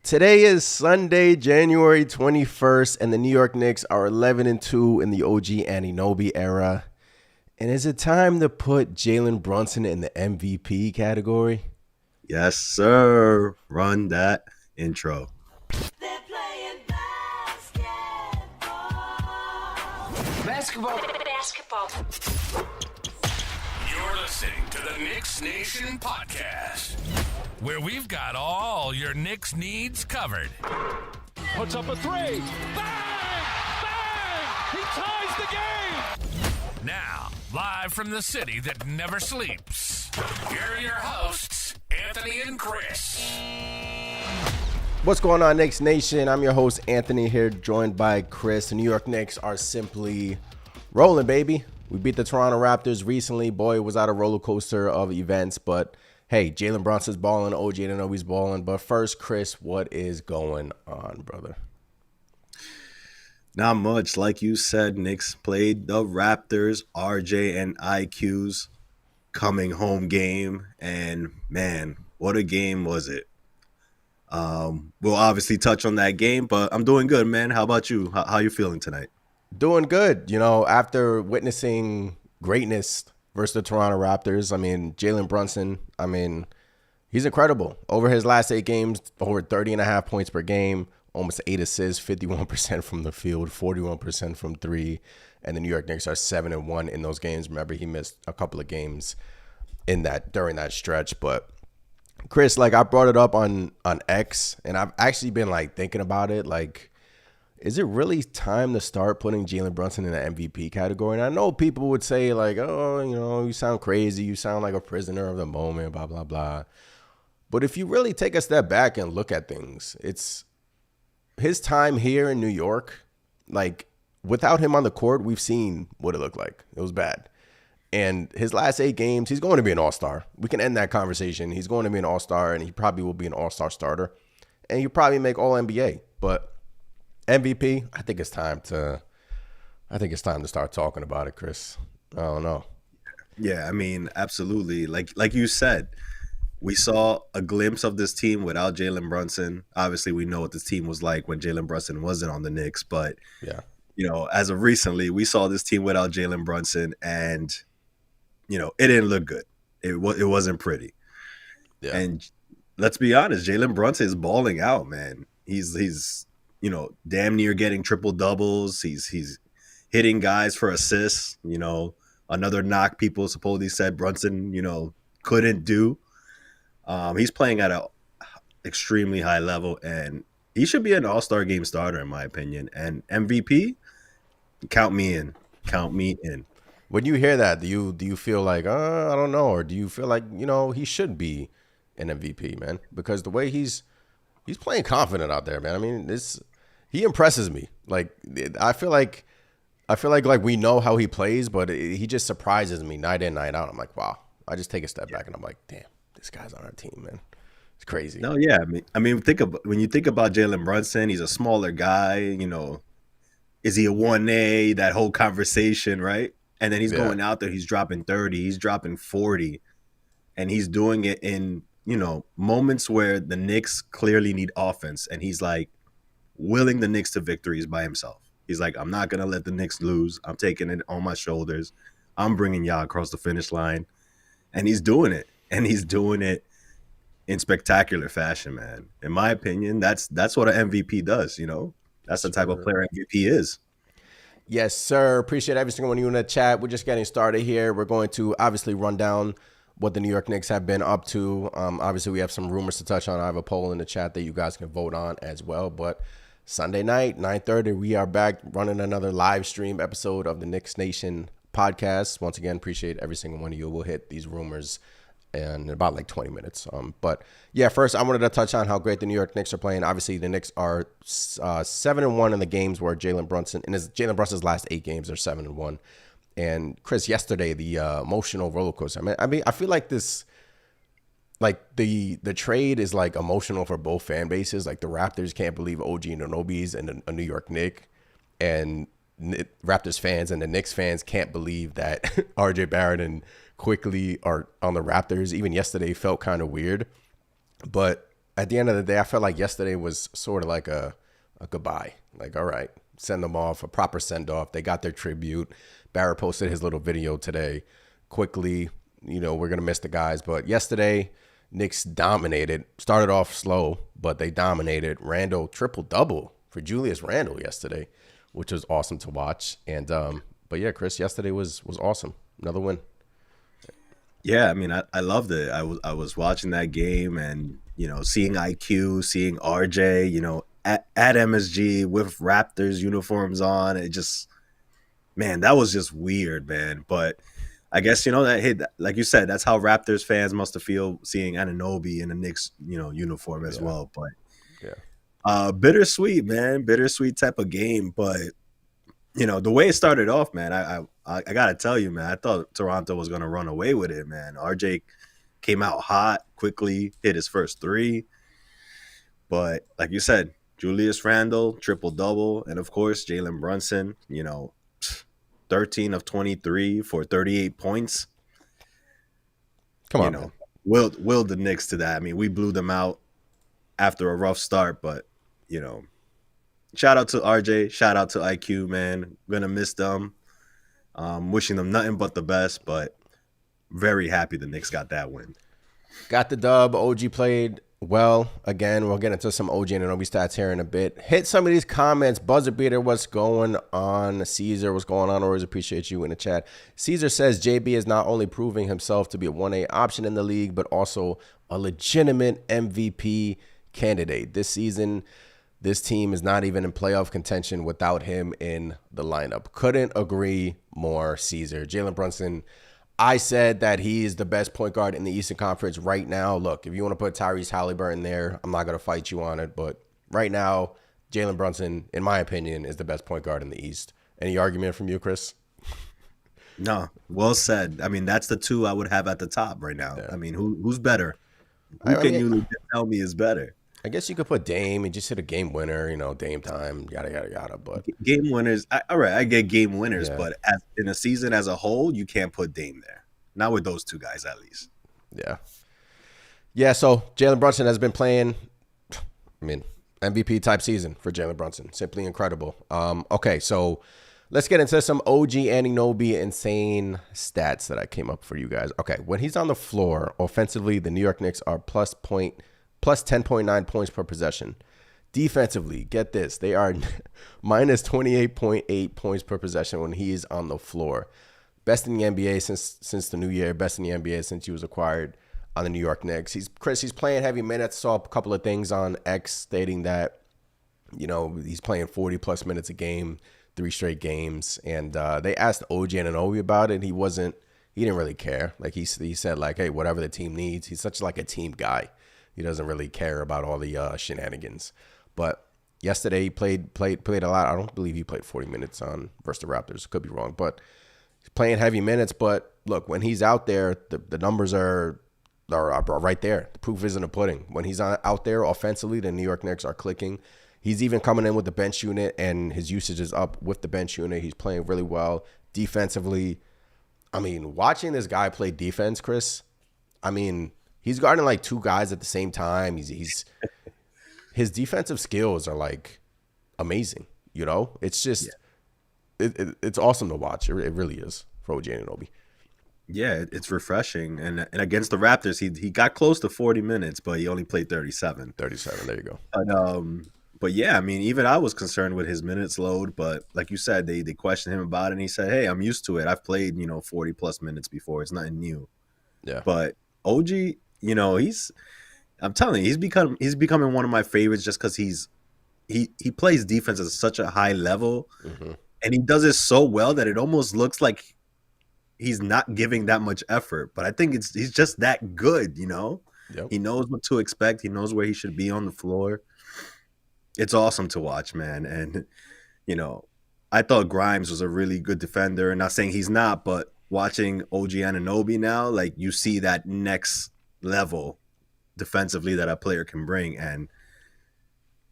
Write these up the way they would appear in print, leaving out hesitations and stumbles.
Today is Sunday, January 21st, and the New York Knicks are 11-2 in the OG Anunoby era. And is it time to put Jalen Brunson in the MVP category? Yes, sir. Run that intro. They're playing basketball. Basketball. You're listening to the Knicks Nation podcast, where we've got all your Knicks needs covered. Puts up a three. Bang! Bang! He ties the game! Now, live from the city that never sleeps, here are your hosts, Anthony and Chris. What's going on, Knicks Nation? I'm your host, Anthony, here, joined by Chris. The New York Knicks are simply rolling, baby. We beat the Toronto Raptors recently. Boy, it was out a roller coaster of events, but hey, Jalen Brunson's balling, OG Anunoby's balling. But first, Chris, what is going on, brother? Not much. Like you said, Knicks played the Raptors, RJ and IQ's coming home game. And man, what a game was it? We'll obviously touch on that game, but I'm doing good, man. How about you? How you feeling tonight? Doing good. You know, after witnessing greatness versus the Toronto Raptors, I mean, Jalen Brunson, he's incredible. Over his last 8 games, over 30.5 points per game, almost 8 assists, 51% from the field, 41% from 3. And the New York Knicks are 7-1 in those games. Remember, he missed a couple of games during that stretch. But Chris, like, I brought it up on X, and I've actually been thinking about it. Like, is it really time to start putting Jalen Brunson in the MVP category? And I know people would say, like, oh, you sound crazy. You sound like a prisoner of the moment, blah, blah, blah. But if you really take a step back and look at things, it's his time here in New York. Like, without him on the court, we've seen what it looked like. It was bad. And his last 8 games, he's going to be an all-star. We can end that conversation. He's going to be an all-star, and he probably will be an all-star starter. And he'll probably make all-NBA. But MVP, I think it's time to start talking about it, Chris. I don't know. Yeah, I mean, absolutely. Like you said, we saw a glimpse of this team without Jalen Brunson. Obviously, we know what this team was like when Jalen Brunson wasn't on the Knicks. But, yeah, as of recently, we saw this team without Jalen Brunson, and, it didn't look good. It wasn't pretty. Yeah. And let's be honest, Jalen Brunson is balling out, man. He's damn near getting triple doubles. He's hitting guys for assists. Another knock people supposedly said Brunson, couldn't do. He's playing at an extremely high level, and he should be an all-star game starter, in my opinion. And MVP, count me in. Count me in. When you hear that, do you feel like, I don't know, or do you feel like, he should be an MVP, man? Because the way he's playing confident out there, man. I mean, he impresses me. Like, I feel like we know how he plays, but he just surprises me night in, night out. I'm like, wow. I just take a step back and I'm like, damn, this guy's on our team, man. It's crazy. No, yeah. I mean, when you think about Jalen Brunson, he's a smaller guy. Is he a 1A? That whole conversation, right? And then he's going out there. He's dropping 30. He's dropping 40, and he's doing it in moments where the Knicks clearly need offense, and he's like willing the Knicks to victories by himself. He's like, I'm not gonna let the Knicks lose. I'm taking it on my shoulders. I'm bringing y'all across the finish line, and he's doing it. And he's doing it in spectacular fashion, man. In my opinion, that's what an MVP does. That's the type of player MVP is. Yes, sir. Appreciate every single one of you in the chat. We're just getting started here. We're going to obviously run down what the New York Knicks have been up to. Obviously, we have some rumors to touch on. I have a poll in the chat that you guys can vote on as well. But Sunday night, 9:30, we are back running another live stream episode of the Knicks Nation podcast. Once again, appreciate every single one of you. We'll hit these rumors in about 20 minutes. But yeah, first I wanted to touch on how great the New York Knicks are playing. Obviously, the Knicks are 7-1 in the games where Jalen Brunson's last 8 games are 7-1. And Chris, yesterday, the emotional roller coaster. I mean, I feel like this, the trade is emotional for both fan bases. Like, the Raptors can't believe OG Anunoby's and a New York Knick, and Raptors fans and the Knicks fans can't believe that RJ Barrett and Quickly are on the Raptors. Even yesterday felt kind of weird, but at the end of the day, I felt like yesterday was sort of like a goodbye. Like, all right, send them off, a proper send off. They got their tribute. Barrett posted his little video today. Quickly, we're going to miss the guys. But yesterday, Knicks dominated. Started off slow, but they dominated. Randle triple-double for Julius Randle yesterday, which was awesome to watch. And but yeah, Chris, yesterday was awesome. Another win. Yeah, I mean, I loved it. I was watching that game and, seeing IQ, seeing RJ, at MSG with Raptors uniforms on. It just, man, that was just weird, man. But I guess, that, hey, like you said, that's how Raptors fans must have feel seeing Anunoby in a Knicks, uniform as well. But yeah, bittersweet, man, bittersweet type of game. But the way it started off, man, I gotta tell you, man, I thought Toronto was gonna run away with it, man. RJ came out hot, quickly hit his first three. But like you said, Julius Randle, triple-double, and of course, Jalen Brunson, 13 of 23 for 38 points. Come on, man. Willed the Knicks to that. I mean, we blew them out after a rough start, but, shout out to RJ, shout out to IQ, man. Gonna miss them. Wishing them nothing but the best, but very happy the Knicks got that win. Got the dub. OG played well. Again, we'll get into some OG and Anunoby stats here in a bit. Hit some of these comments. Buzzer beater, what's going on? Caesar, what's going on? Always appreciate you in the chat. Caesar says JB is not only proving himself to be a 1A option in the league, but also a legitimate MVP candidate. This season, this team is not even in playoff contention without him in the lineup. Couldn't agree more, Caesar. Jalen Brunson, I said that he is the best point guard in the Eastern Conference right now. Look, if you want to put Tyrese Halliburton there, I'm not going to fight you on it. But right now, Jalen Brunson, in my opinion, is the best point guard in the East. Any argument from you, Chris? No, well said. I mean, that's the two I would have at the top right now. Yeah. I mean, who's better? You tell me is better? I guess you could put Dame and just hit a game winner, Dame time, yada, yada, yada. But game winners, all right, I get game winners, but in a season as a whole, you can't put Dame there. Not with those two guys, at least. Yeah. Yeah, so Jalen Brunson has been playing, MVP type season for Jalen Brunson. Simply incredible. Okay, so let's get into some OG Anunoby insane stats that I came up for you guys. Okay, when he's on the floor, offensively, the New York Knicks are plus 10.9 points per possession. Defensively, get this, they are minus 28.8 points per possession when he is on the floor. Best in the NBA since the new year, best in the NBA since he was acquired on the New York Knicks. He's playing heavy minutes. Saw a couple of things on X stating that, he's playing 40-plus minutes a game, 3 straight games. And they asked OG Anunoby about it. He didn't really care. Like he said, like, hey, whatever the team needs. He's such like a team guy. He doesn't really care about all the shenanigans. But yesterday he played a lot. I don't believe he played 40 minutes versus the Raptors. Could be wrong. But he's playing heavy minutes. But look, when he's out there, the numbers are right there. The proof is in the pudding. When he's out there offensively, the New York Knicks are clicking. He's even coming in with the bench unit, and his usage is up with the bench unit. He's playing really well defensively. Watching this guy play defense, Chris, he's guarding like 2 guys at the same time. His defensive skills are like amazing. It's just it's awesome to watch. It really is for OG Anunoby. Yeah, it's refreshing. And against the Raptors, he got close to 40 minutes, but he only played 37. 37. There you go. But yeah, even I was concerned with his minutes load. But like you said, they questioned him about it, and he said, "Hey, I'm used to it. I've played 40 plus minutes before. It's nothing new." Yeah. But OG. I'm telling you, he's becoming one of my favorites just because he plays defense at such a high level, and he does it so well that it almost looks like he's not giving that much effort. But I think he's just that good, Yep. He knows what to expect. He knows where he should be on the floor. It's awesome to watch, man. And I thought Grimes was a really good defender. Not saying he's not, but watching OG Anunoby now, like you see that next level defensively that a player can bring. And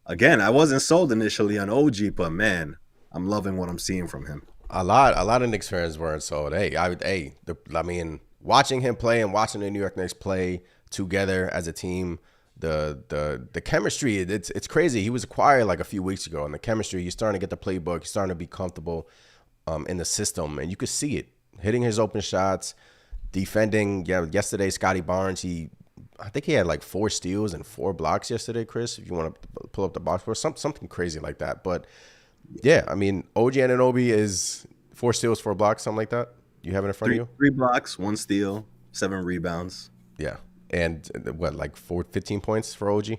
again, I wasn't sold initially on OG, but man, I'm loving what I'm seeing from him. A lot of Knicks fans weren't sold. Watching him play and watching the New York Knicks play together as a team, the chemistry, it's crazy. He was acquired like a few weeks ago, and the chemistry, he's starting to get the playbook. He's starting to be comfortable in the system, and you could see it. Hitting his open shots, defending. Yeah, yesterday, Scotty Barnes, I think he had like 4 steals and 4 blocks yesterday, Chris, if you want to pull up the box score, something crazy like that. But, yeah, I mean, OG Anunoby is 4 steals, 4 blocks, something like that. You have it in front of you? 3 blocks, 1 steal, 7 rebounds. Yeah. And what, like 15 points for OG?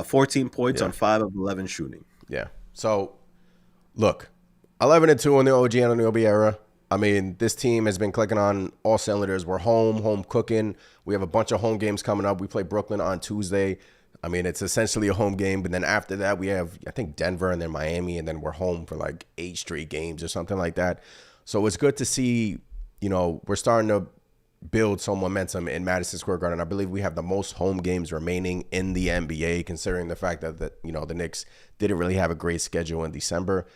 14 points on 5 of 11 shooting. Yeah. So, look, 11-2 in the OG Anunoby era. I mean, this team has been clicking on all cylinders. We're home cooking. We have a bunch of home games coming up. We play Brooklyn on Tuesday. I mean, it's essentially a home game. But then after that, we have, I think, Denver and then Miami. And then we're home for like 8 straight games or something like that. So it's good to see, we're starting to build some momentum in Madison Square Garden. I believe we have the most home games remaining in the NBA, considering the fact that the Knicks didn't really have a great schedule in December.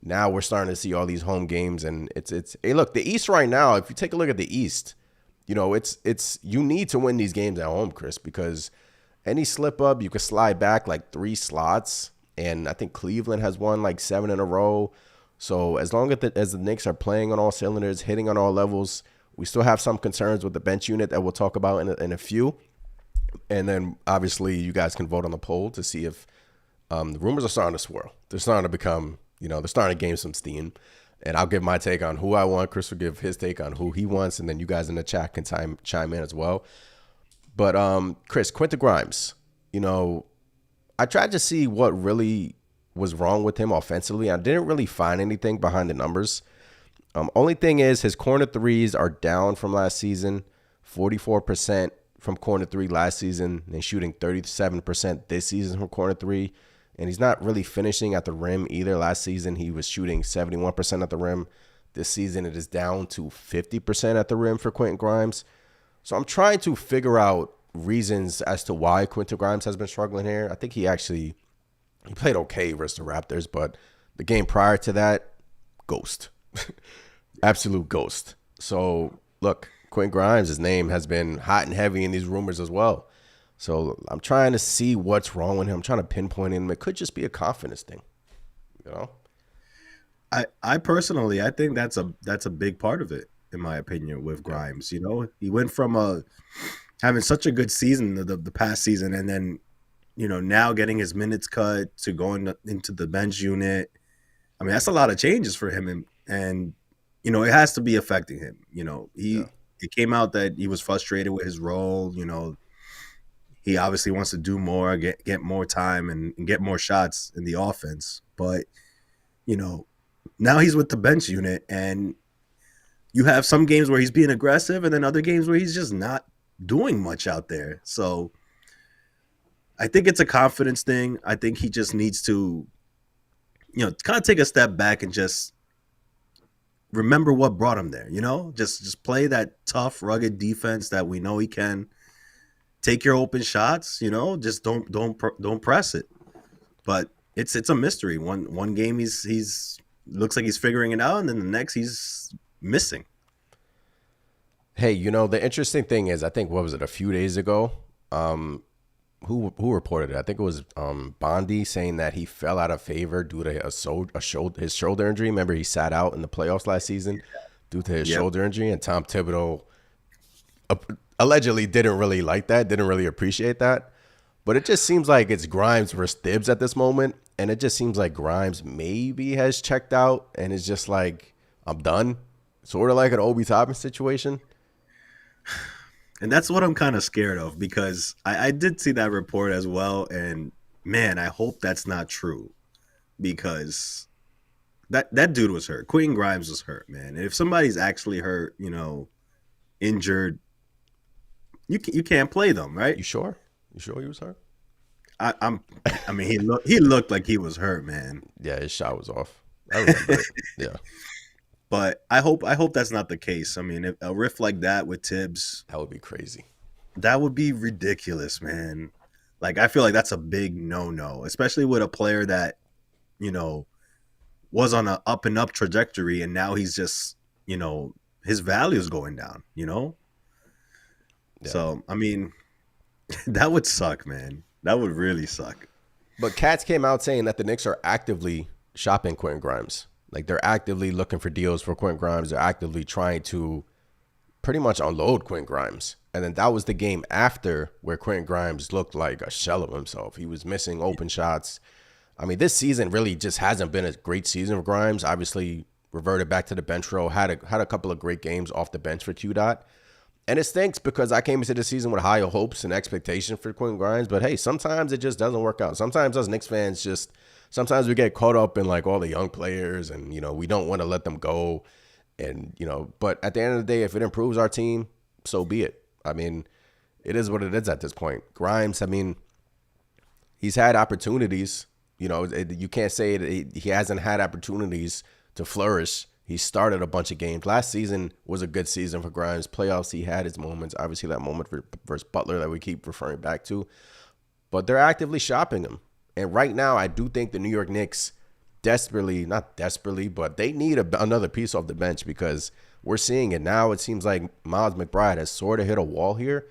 Now we're starting to see all these home games, and it's hey, look, the East right now, if you take a look at the East, it's you need to win these games at home, Chris, because any slip up, you could slide back like 3 slots, and I think Cleveland has won like 7 in a row. So as long as the Knicks are playing on all cylinders, hitting on all levels, we still have some concerns with the bench unit that we'll talk about in a few. And then obviously you guys can vote on the poll to see if the rumors are starting to swirl. They're starting to become they're starting to gain some steam, and I'll give my take on who I want. Chris will give his take on who he wants, and then you guys in the chat can chime in as well. But Chris, Quentin Grimes, I tried to see what really was wrong with him offensively. I didn't really find anything behind the numbers. Only thing is his corner threes are down from last season, 44% from corner 3 last season, and shooting 37% this season from corner 3. And he's not really finishing at the rim either. Last season, he was shooting 71% at the rim. This season, it is down to 50% at the rim for Quentin Grimes. So I'm trying to figure out reasons as to why Quentin Grimes has been struggling here. I think he played okay versus the Raptors, but the game prior to that, ghost. Absolute ghost. So, look, Quentin Grimes, his name has been hot and heavy in these rumors as well. So I'm trying to see what's wrong with him. I'm trying to pinpoint him. It could just be a confidence thing, I personally, I think that's a big part of it, in my opinion, with Grimes. He went from having such a good season the past season, and then now getting his minutes cut to going into the bench unit. I mean, that's a lot of changes for him, and it has to be affecting him. It came out that he was frustrated with his role. He obviously wants to do more, get more time and get more shots in the offense. But, now he's with the bench unit, and you have some games where he's being aggressive and then other games where he's just not doing much out there. So I think it's a confidence thing. I think he just needs to, kind of take a step back and just remember what brought him there, just play that tough, rugged defense that we know he can. Take your open shots, just don't press it. But it's a mystery. One game he's looks like he's figuring it out, and then the next he's missing. Hey, the interesting thing is, I think, what was it, a few days ago? Who reported it? I think it was Bondi saying that he fell out of favor due to his shoulder injury. Remember, he sat out in the playoffs last season due to his shoulder injury, and Tom Thibodeau allegedly didn't really like that, didn't really appreciate that. But it just seems like it's Grimes versus Thibs at this moment. And it just seems like Grimes maybe has checked out and is just like, I'm done. Sort of like an Obi Toppin situation. And that's what I'm kind of scared of, because I did see that report as well. And, man, I hope that's not true, because that dude was hurt. Quentin Grimes was hurt, man. And if somebody's actually hurt, injured, you can't play them, right? You sure? You sure he was hurt? I mean, he looked like he was hurt, man. Yeah, his shot was off. I remember it. Yeah. But I hope that's not the case. I mean, if a riff like that with Tibbs, that would be crazy. That would be ridiculous, man. Like, I feel like that's a big no-no, especially with a player that, was on an up and up trajectory, and now he's just, his value is going down, Yeah. So, I mean, That would suck, man. That would really suck. But Cats came out saying that the Knicks are actively shopping Quentin Grimes. Like they're actively looking for deals for Quentin Grimes. They're actively trying to pretty much unload Quentin Grimes. And then that was the game after where Quentin Grimes looked like a shell of himself. He was missing open shots. I mean, this season really just hasn't been a great season for Grimes. Obviously, reverted back to the bench role. Had a couple of great games off the bench for Q Dot. And it stinks because I came into the season with higher hopes and expectation for Quentin Grimes. But hey, sometimes it just doesn't work out. Sometimes us Knicks fans sometimes we get caught up in like all the young players and, we don't want to let them go. And, but at the end of the day, if it improves our team, so be it. I mean, it is what it is at this point. Grimes, I mean, he's had opportunities. You can't say that he hasn't had opportunities to flourish. He started a bunch of games. Last season was a good season for Grimes. Playoffs, he had his moments. Obviously, that moment versus Butler that we keep referring back to. But they're actively shopping him. And right now, I do think the New York Knicks not desperately, but they need another piece off the bench because we're seeing it now. It seems like Miles McBride has sort of hit a wall here.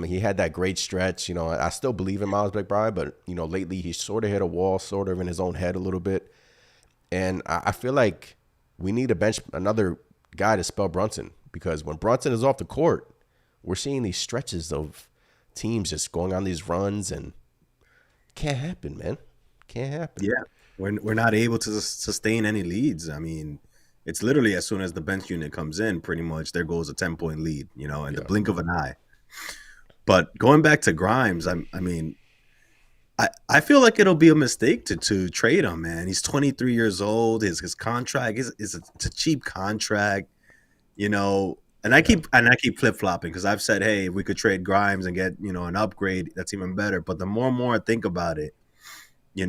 He had that great stretch. I still believe in Miles McBride, but, lately he's sort of hit a wall, sort of in his own head a little bit. And I feel like we need to bench another guy to spell Brunson because when Brunson is off the court, we're seeing these stretches of teams just going on these runs and it can't happen, man. Can't happen. Yeah, we're not able to sustain any leads. I mean, it's literally as soon as the bench unit comes in, pretty much there goes a 10-point lead, in the blink of an eye. But going back to Grimes, I feel like it'll be a mistake to trade him, man. He's 23 years old. His contract it's a cheap contract, and I keep flip flopping because I've said, hey, if we could trade Grimes and get an upgrade, that's even better. But the more and more I think about it, I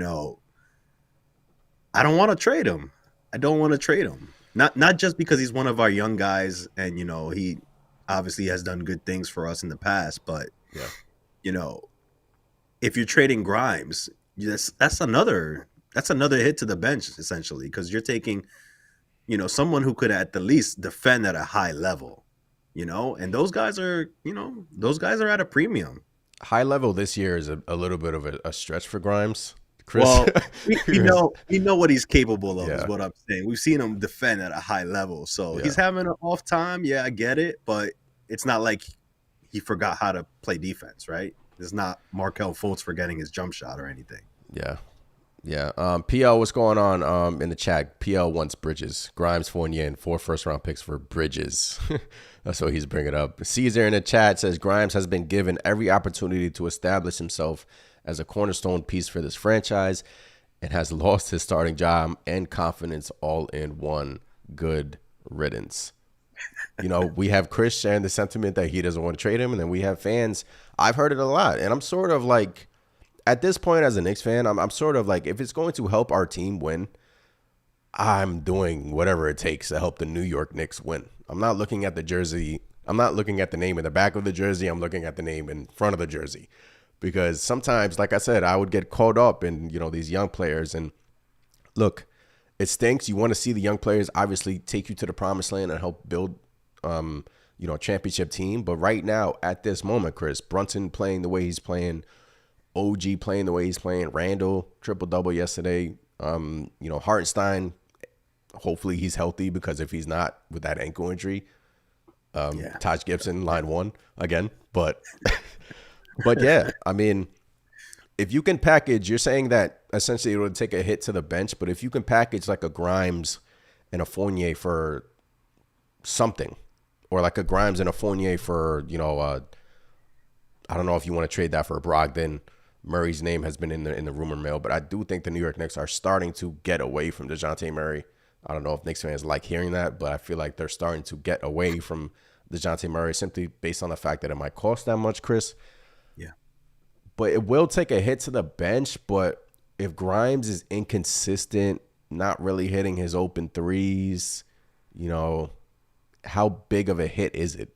don't want to trade him. I don't want to trade him. Not just because he's one of our young guys, and he obviously has done good things for us in the past, but if you're trading Grimes, that's another hit to the bench essentially because you're taking, someone who could at the least defend at a high level, and those guys are at a premium. High level this year is a little bit of a stretch for Grimes. Chris, well, we know what he's capable of. Is what I'm saying. We've seen him defend at a high level, so he's having an off time. Yeah, I get it, but it's not like he forgot how to play defense, right? It's not Markelle Fultz forgetting his jump shot or anything. Yeah. PL, what's going on in the chat? PL wants Bridges. Grimes, Fournier, and 4 first-round picks for Bridges. That's what he's bringing up. Caesar in the chat says Grimes has been given every opportunity to establish himself as a cornerstone piece for this franchise and has lost his starting job and confidence all in one. Good riddance. We have Chris sharing the sentiment that he doesn't want to trade him, and then we have fans. I've heard it a lot, and I'm sort of like, at this point as a Knicks fan, I'm sort of like, if it's going to help our team win, I'm doing whatever it takes to help the New York Knicks win. I'm not looking at the jersey. I'm not looking at the name in the back of the jersey. I'm looking at the name in front of the jersey. Because sometimes, like I said, I would get caught up in, these young players. And look, it stinks. You want to see the young players obviously take you to the promised land and help build, a championship team. But right now, at this moment, Chris, Brunson playing the way he's playing, OG playing the way he's playing, Randall, triple-double yesterday, Hartenstein, hopefully he's healthy because if he's not with that ankle injury, Taj Gibson, line 1 again. But... But yeah, I mean, if you can package, you're saying that essentially it would take a hit to the bench, but if you can package like a Grimes and a Fournier for something, or like a Grimes and a Fournier for, I don't know if you want to trade that for Brogdon. Murray's name has been in the rumor mill, but I do think the New York Knicks are starting to get away from Dejounte Murray. I don't know if Knicks fans like hearing that, but I feel like they're starting to get away from Dejounte Murray simply based on the fact that it might cost that much, Chris. But it will take a hit to the bench. But if Grimes is inconsistent, not really hitting his open threes, how big of a hit is it?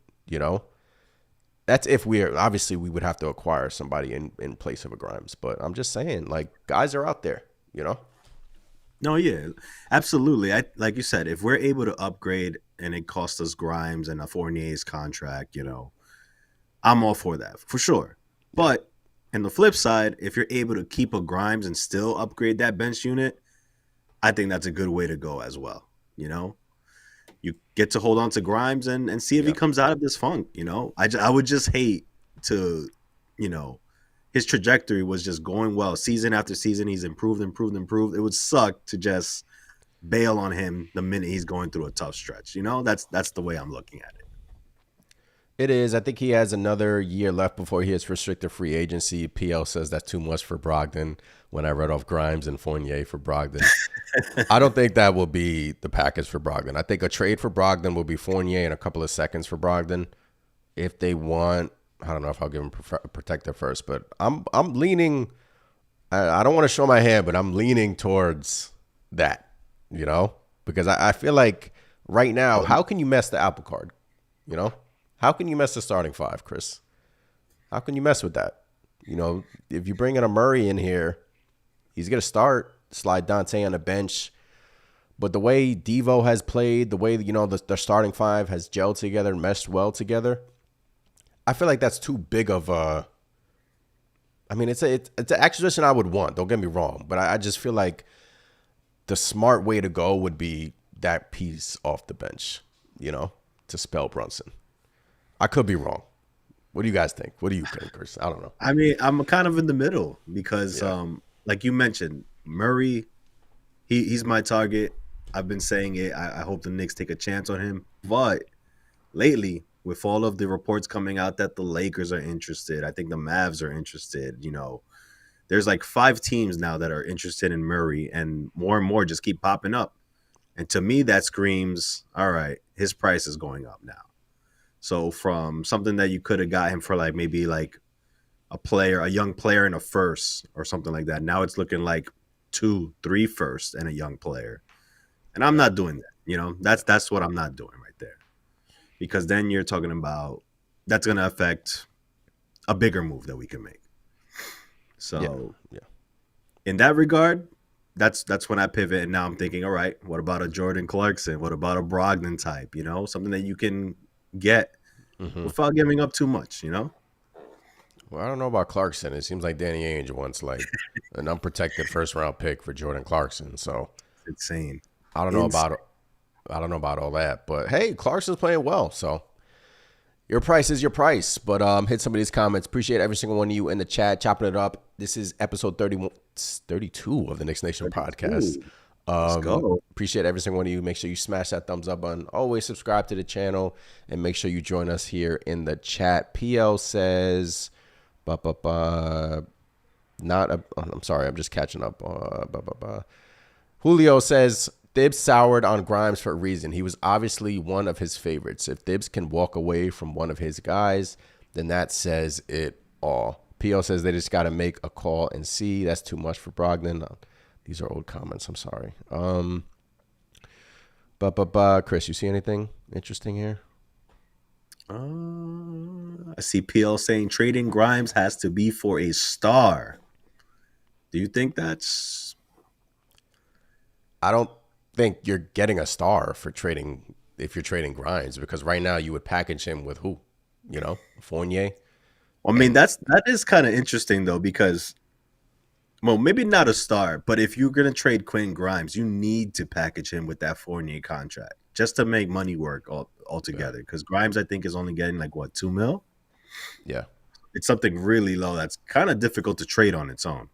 That's if we would have to acquire somebody in place of a Grimes. But I'm just saying, like, guys are out there, No, yeah, absolutely. Like you said, if we're able to upgrade and it costs us Grimes and a Fournier's contract, I'm all for that for sure. But in the flip side, if you're able to keep a Grimes and still upgrade that bench unit, I think that's a good way to go as well. You know, you get to hold on to Grimes and see if he comes out of this funk. You know, I would just hate to, you know, his trajectory was just going well season after season. He's improved. It would suck to just bail on him the minute he's going through a tough stretch. You know, that's the way I'm looking at it. It is. I think he has another year left before he hits restricted free agency. PL says that's too much for Brogdon when I read off Grimes and Fournier for Brogdon. I don't think that will be the package for Brogdon. I think a trade for Brogdon will be Fournier and a couple of seconds for Brogdon. If they want, I don't know if I'll give him protector first, but I'm leaning, I don't want to show my hand, but I'm leaning towards that, you know, because I feel like right now, how can you mess the apple cart, you know? How can you mess the starting five, Chris? How can you mess with that? You know, if you bring in a Murray in here, he's going to start, slide Dante on the bench. But the way Devo has played, the way, you know, the starting five has gelled together and meshed well together, I feel like that's too big of a – I mean, it's an acquisition I would want. Don't get me wrong. But I just feel like the smart way to go would be that piece off the bench, you know, to spell Brunson. I could be wrong. What do you guys think? What do you think, Chris? I don't know. I mean, I'm kind of in the middle because, like you mentioned, Murray, he's my target. I've been saying it. I hope the Knicks take a chance on him. But lately, with all of the reports coming out that the Lakers are interested, I think the Mavs are interested. You know, there's like 5 teams now that are interested in Murray, and more just keep popping up. And to me, that screams, all right, his price is going up now. So from something that you could have got him for like maybe like a young player in a first or something like that, now it's looking like 2-3 firsts and a young player. And I'm not doing that. You know, that's what I'm not doing right there. Because then you're talking about that's going to affect a bigger move that we can make. So in that regard, that's when I pivot. And now I'm thinking, all right, what about a Jordan Clarkson? What about a Brogdon type? You know, something that you can get without giving up too much, you know? Well, I don't know about Clarkson. It seems like Danny Ainge wants like an unprotected first round pick for Jordan Clarkson. So it's insane. I don't know about all that. But hey, Clarkson's playing well. So your price is your price. But hit some of these comments. Appreciate every single one of you in the chat chopping it up. This is episode 32 of the Knicks Nation podcast. Let's go. Appreciate every single one of you. Make sure you smash that thumbs up button. Always subscribe to the channel and make sure you join us here in the chat. PL says, I'm sorry, I'm just catching up. Julio says, Thibs soured on Grimes for a reason. He was obviously one of his favorites. If Thibs can walk away from one of his guys, then that says it all. PL says they just got to make a call and see. That's too much for Brogdon. These are old comments. I'm sorry. Chris, you see anything interesting here? I see PL saying trading Grimes has to be for a star. Do you think that's... I don't think you're getting a star for trading if you're trading Grimes, because right now you would package him with who? You know, Fournier? I mean, that is kind of interesting, though, because... Well, maybe not a star, but if you're going to trade Quentin Grimes, you need to package him with that Fournier contract just to make money work altogether. Because Grimes, I think, is only getting like, what, $2 million? Yeah. It's something really low that's kind of difficult to trade on its own.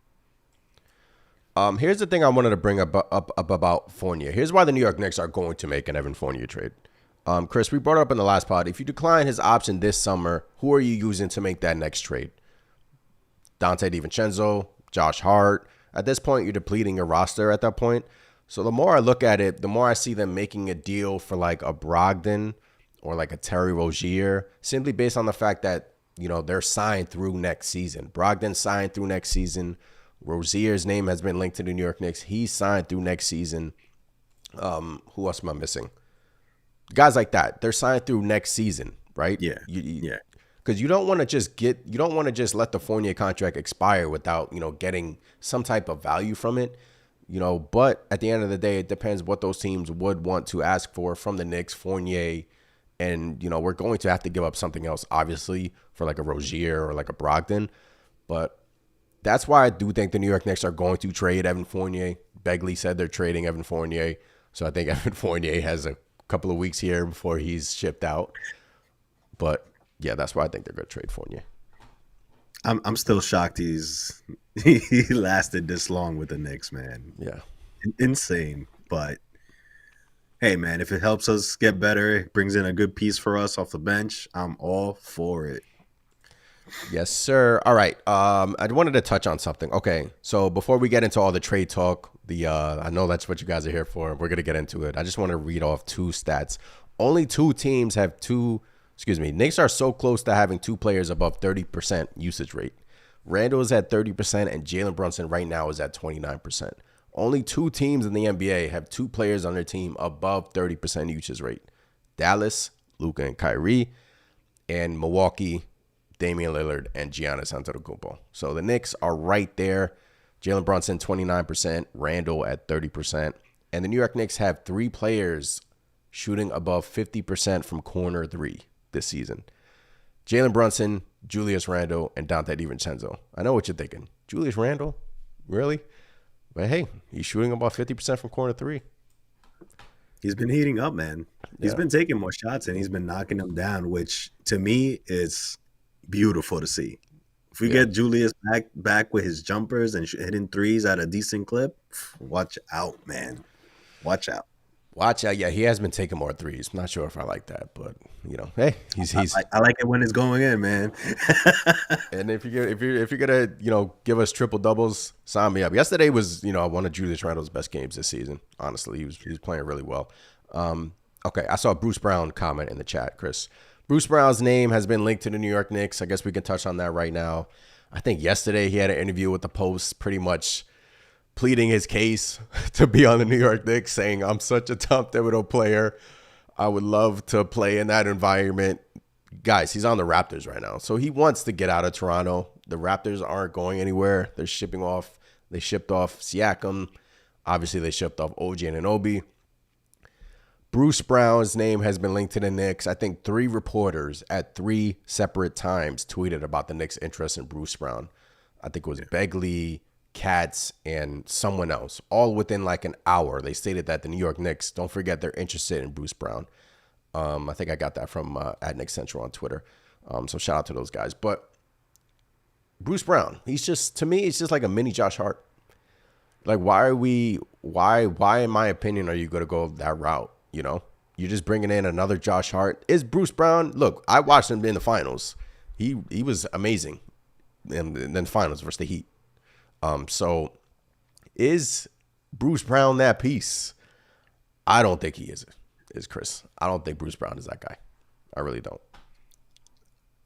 Here's the thing I wanted to bring up about Fournier. Here's why the New York Knicks are going to make an Evan Fournier trade. Chris, we brought it up in the last pod. If you decline his option this summer, who are you using to make that next trade? Dante DiVincenzo, Josh Hart. At this point, you're depleting your roster at that point. So the more I look at it, the more I see them making a deal for like a Brogdon or like a Terry Rozier, simply based on the fact that, you know, they're signed through next season. Brogdon signed through next season. Rozier's name has been linked to the New York Knicks. He's signed through next season. Who else am I missing? Guys like that, they're signed through next season, right? Yeah. Yeah. Because you don't want to just let the Fournier contract expire without, you know, getting some type of value from it, you know. But at the end of the day, it depends what those teams would want to ask for from the Knicks. Fournier And, you know, we're going to have to give up something else, obviously, for like a Rozier or like a Brogdon. But that's why I do think the New York Knicks are going to trade Evan Fournier. Begley said they're trading Evan Fournier. So I think Evan Fournier has a couple of weeks here before he's shipped out. But, yeah, that's why I think they're going to trade Fournier. I'm still shocked he lasted this long with the Knicks, man. Yeah. Insane. But hey, man, if it helps us get better, it brings in a good piece for us off the bench, I'm all for it. Yes, sir. All right. I wanted to touch on something. Okay, so before we get into all the trade talk, I know that's what you guys are here for. We're going to get into it. I just want to read off 2 stats. Only 2 teams have Knicks are so close to having 2 players above 30% usage rate. Randall is at 30% and Jalen Brunson right now is at 29%. Only 2 teams in the NBA have 2 players on their team above 30% usage rate. Dallas, Luka and Kyrie, and Milwaukee, Damian Lillard and Giannis Antetokounmpo. So the Knicks are right there. Jalen Brunson, 29%, Randall at 30%. And the New York Knicks have 3 players shooting above 50% from corner 3 this season. Jalen Brunson, Julius Randle, and Dante DiVincenzo. I know what you're thinking. Julius Randle? Really? But hey, he's shooting about 50% from corner 3. He's been heating up, man. He's been taking more shots and he's been knocking them down, which to me is beautiful to see. If we get Julius back with his jumpers and hitting threes at a decent clip, watch out, man. Watch out. Watch out. Yeah, he has been taking more threes. I'm not sure if I like that, but you know, hey, he's I like it when it's going in, man. And if you're gonna, you know, give us triple doubles, sign me up. Yesterday was, you know, one of Julius Randle's best games this season. Honestly, he was playing really well. Okay, I saw Bruce Brown comment in the chat, Chris. Bruce Brown's name has been linked to the New York Knicks. I guess we can touch on that right now. I think yesterday he had an interview with the Post, pretty much pleading his case to be on the New York Knicks, saying, I'm such a top Thibodeau player. I would love to play in that environment. Guys, he's on the Raptors right now. So he wants to get out of Toronto. The Raptors aren't going anywhere. They're shipping off. They shipped off Siakam. Obviously, they shipped off OG and Anunoby. Bruce Brown's name has been linked to the Knicks. I think 3 reporters at 3 separate times tweeted about the Knicks' interest in Bruce Brown. I think it was Begley, Katz, and someone else, all within like an hour. They stated that the New York Knicks, don't forget, they're interested in Bruce Brown. I think I got that from at Knicks Central on Twitter. So shout out to those guys. But Bruce Brown, he's just, to me, it's just like a mini Josh Hart. Like, why, in my opinion, are you going to go that route? You know, you're just bringing in another Josh Hart. Is Bruce Brown? Look, I watched him in the finals. He was amazing in the finals versus the Heat. So is Bruce Brown that piece? I don't think he is Chris. I don't think Bruce Brown is that guy. I really don't.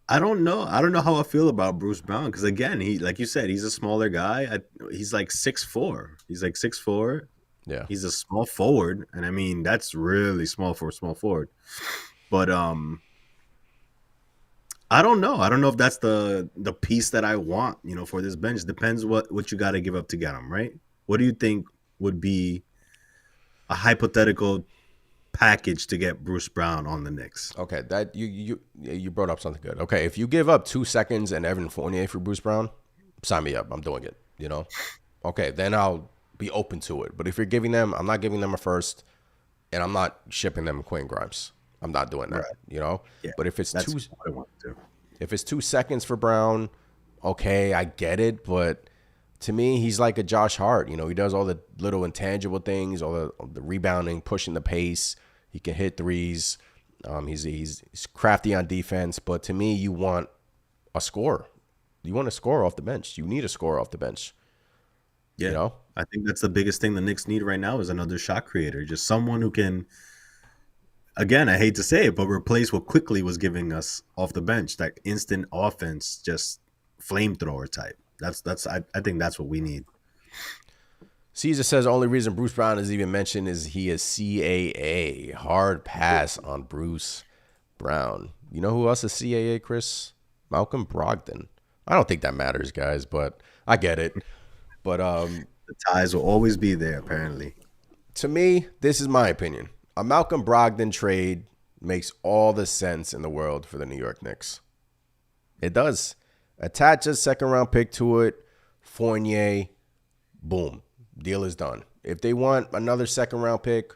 I don't know. I don't know how I feel about Bruce Brown because, again, he, like you said, he's a smaller guy. He's like 6'4". He's like 6'4". Yeah. He's a small forward, and I mean that's really small for a small forward. But I don't know. I don't know if that's the piece that I want, you know, for this bench. Depends what you got to give up to get him, right? What do you think would be a hypothetical package to get Bruce Brown on the Knicks? Okay, that you brought up something good. Okay, if you give up 2 seconds and Evan Fournier for Bruce Brown, sign me up. I'm doing it, you know? Okay, then I'll be open to it. But if you're giving them, I'm not giving them a first, and I'm not shipping them Quentin Grimes. I'm not doing that, right. You know? Yeah, but if it's that's what I want to do. If it's 2 seconds for Brown, okay, I get it. But to me, he's like a Josh Hart. You know, he does all the little intangible things, all the rebounding, pushing the pace. He can hit threes. He's crafty on defense. But to me, you want a scorer. You want a scorer off the bench. You need a scorer off the bench. Yeah, you know? I think that's the biggest thing the Knicks need right now is another shot creator. Just someone who can, again, I hate to say it, but replace what Quickly was giving us off the bench. That instant offense, just flamethrower type. I think that's what we need. Caesar says the only reason Bruce Brown is even mentioned is he is CAA. Hard pass on Bruce Brown. You know who else is CAA, Chris? Malcolm Brogdon. I don't think that matters, guys, but I get it. But the ties will always be there, apparently. To me, this is my opinion. A Malcolm Brogdon trade makes all the sense in the world for the New York Knicks. It does. Attach a second-round pick to it, Fournier, boom, deal is done. If they want another second-round pick,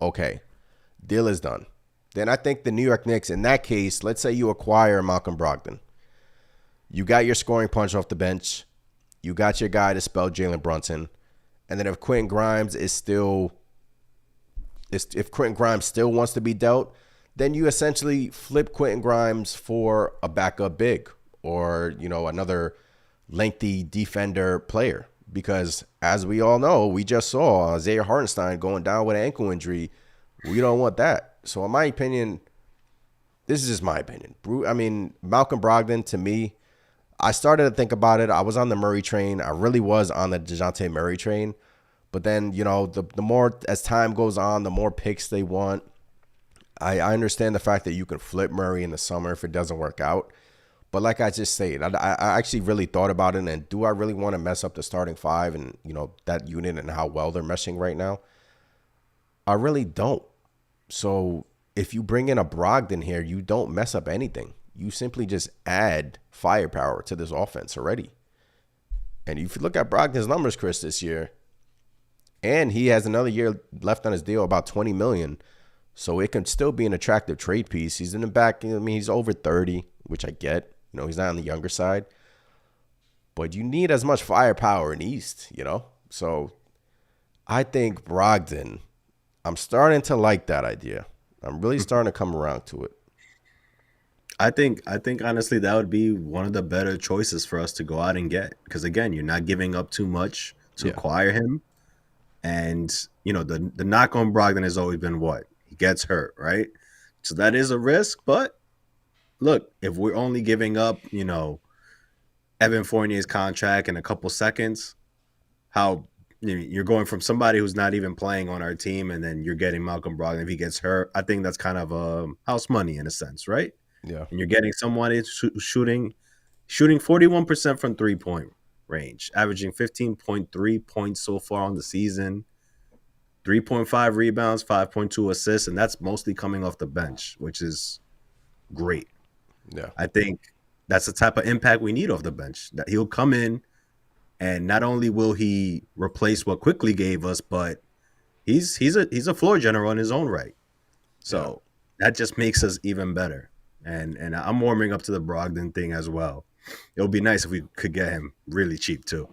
okay, deal is done. Then I think the New York Knicks, in that case, let's say you acquire Malcolm Brogdon. You got your scoring punch off the bench. You got your guy to spell Jalen Brunson. And then if Quentin Grimes if Quentin Grimes still wants to be dealt, then you essentially flip Quentin Grimes for a backup big or, another lengthy defender player. Because as we all know, we just saw Isaiah Hartenstein going down with an ankle injury. We don't want that. So in my opinion, this is just my opinion. Malcolm Brogdon, to me, I started to think about it. I was on the Murray train. I really was on the Dejounte Murray train. But then, the more as time goes on, the more picks they want. I understand the fact that you can flip Murray in the summer if it doesn't work out. But like I just said, I actually really thought about it. And do I really want to mess up the starting five and, that unit and how well they're meshing right now? I really don't. So if you bring in a Brogdon here, you don't mess up anything. You simply just add firepower to this offense already. And if you look at Brogdon's numbers, Chris, this year, and he has another year left on his deal, about $20 million. So it can still be an attractive trade piece. He's in the back. He's over 30, which I get. He's not on the younger side. But you need as much firepower in East, So I think Brogdon, I'm starting to like that idea. I'm really starting to come around to it. I think honestly that would be one of the better choices for us to go out and get. Because again, you're not giving up too much to acquire him. And, the knock on Brogdon has always been what? He gets hurt, right? So that is a risk. But look, if we're only giving up, Evan Fournier's contract in a couple seconds, how you're going from somebody who's not even playing on our team and then you're getting Malcolm Brogdon if he gets hurt, I think that's kind of house money in a sense, right? Yeah. And you're getting someone who's shooting 41% from 3-point range, averaging 15.3 points so far on the season, 3.5 rebounds, 5.2 assists, and that's mostly coming off the bench, which is great. Yeah. I think that's the type of impact we need off the bench, that he'll come in and not only will he replace what Quickly gave us, but he's a floor general in his own right. So that just makes us even better. And I'm warming up to the Brogdon thing as well. It would be nice if we could get him really cheap too.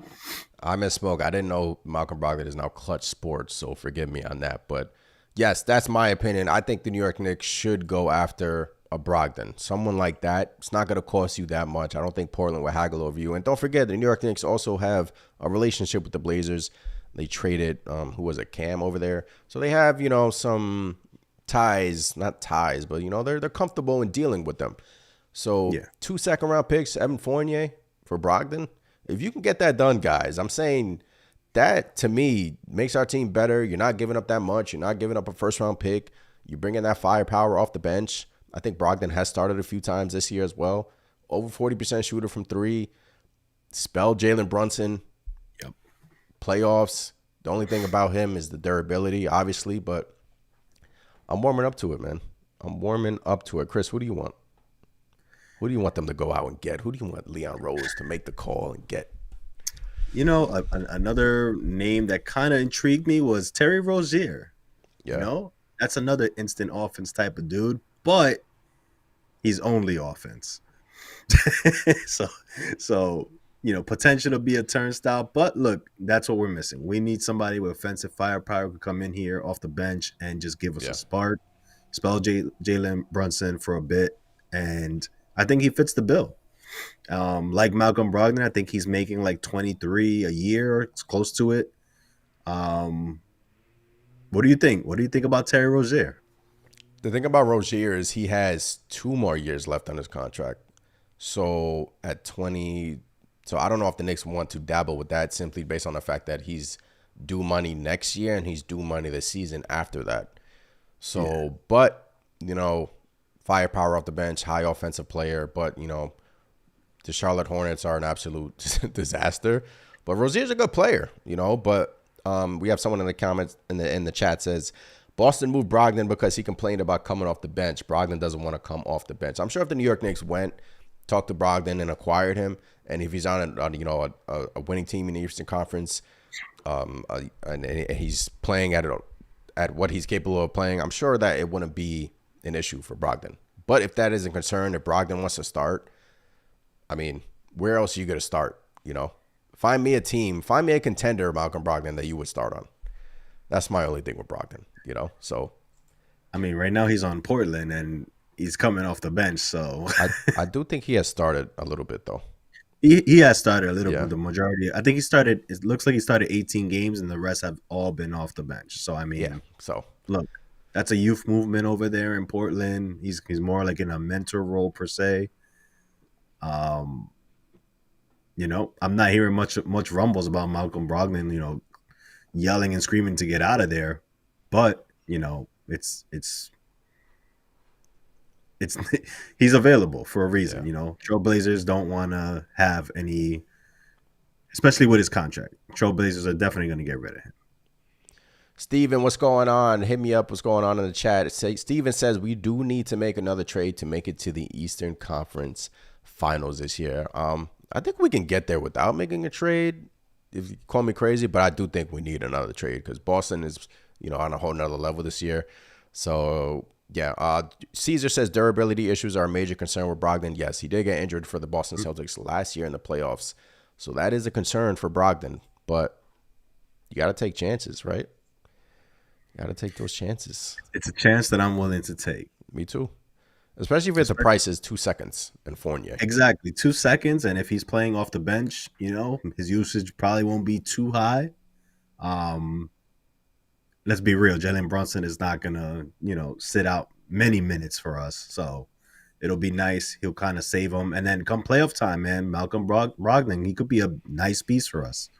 I misspoke. I didn't know Malcolm Brogdon is now Clutch Sports, so forgive me on that. But yes, that's my opinion. I think the New York Knicks should go after a Brogdon. Someone like that. It's not going to cost you that much. I don't think Portland will haggle over you. And don't forget, the New York Knicks also have a relationship with the Blazers. They traded, who was it, Cam over there. So they have, some ties, not ties, but, they're comfortable in dealing with them. So 2 second-round picks, Evan Fournier for Brogdon. If you can get that done, guys, I'm saying that, to me, makes our team better. You're not giving up that much. You're not giving up a first-round pick. You're bringing that firepower off the bench. I think Brogdon has started a few times this year as well. Over 40% shooter from 3. Spell Jalen Brunson. Yep. Playoffs. The only thing about him is the durability, obviously, but I'm warming up to it, man. I'm warming up to it. Chris, who do you want? Who do you want them to go out and get? Who do you want Leon Rose to make the call and get? Another name that kind of intrigued me was Terry Rozier. Yeah. That's another instant offense type of dude, but he's only offense. So potential to be a turnstile. But look, that's what we're missing. We need somebody with offensive firepower who can come in here off the bench and just give us a spark. Spell Jalen Brunson for a bit, and I think he fits the bill. Like Malcolm Brogdon, I think he's making like 23 a year, or it's close to it. What do you think? What do you think about Terry Rozier? The thing about Rozier is he has 2 more years left on his contract. So at 20, so I don't know if the Knicks want to dabble with that simply based on the fact that he's due money next year and he's due money the season after that. So, but, firepower off the bench, high offensive player, but, the Charlotte Hornets are an absolute disaster. But Rozier's a good player, but we have someone in the comments in the chat says, Boston moved Brogdon because he complained about coming off the bench. Brogdon doesn't want to come off the bench. I'm sure if the New York Knicks went, talked to Brogdon and acquired him, and if he's on a winning team in the Eastern Conference, and he's playing at what he's capable of playing, I'm sure that it wouldn't be an issue for Brogdon. But if that is a concern, if Brogdon wants to start, I mean, where else are you going to start? Find me a team, find me a contender, Malcolm Brogdon, that you would start on. That's my only thing with Brogdon, So, I mean, right now he's on Portland and he's coming off the bench, so I do think he has started a little bit though. He has started a little bit. The majority, I think he started. It looks like he started 18 games, and the rest have all been off the bench. So I mean, So look, that's a youth movement over there in Portland. He's more like in a mentor role per se. I'm not hearing much rumbles about Malcolm Brogdon, yelling and screaming to get out of there, but it's he's available for a reason. Trailblazers don't want to have any, especially with his contract. Trailblazers are definitely going to get rid of him. Steven, what's going on? Hit me up. What's going on in the chat? Steven says we do need to make another trade to make it to the Eastern Conference Finals this year. I think we can get there without making a trade, if you call me crazy, but I do think we need another trade because Boston is, on a whole nother level this year. So, yeah. Caesar says durability issues are a major concern with Brogdon. Yes, he did get injured for the Boston Celtics last year in the playoffs. So that is a concern for Brogdon. But you got to take chances, right? You got to take those chances. It's a chance that I'm willing to take. Me too. Especially if the price is 2 seconds in Fournier. Exactly. 2 seconds. And if he's playing off the bench, his usage probably won't be too high. Let's be real. Jalen Brunson is not going to, sit out many minutes for us. So it'll be nice. He'll kind of save him. And then come playoff time, man, Malcolm Brogdon, he could be a nice piece for us.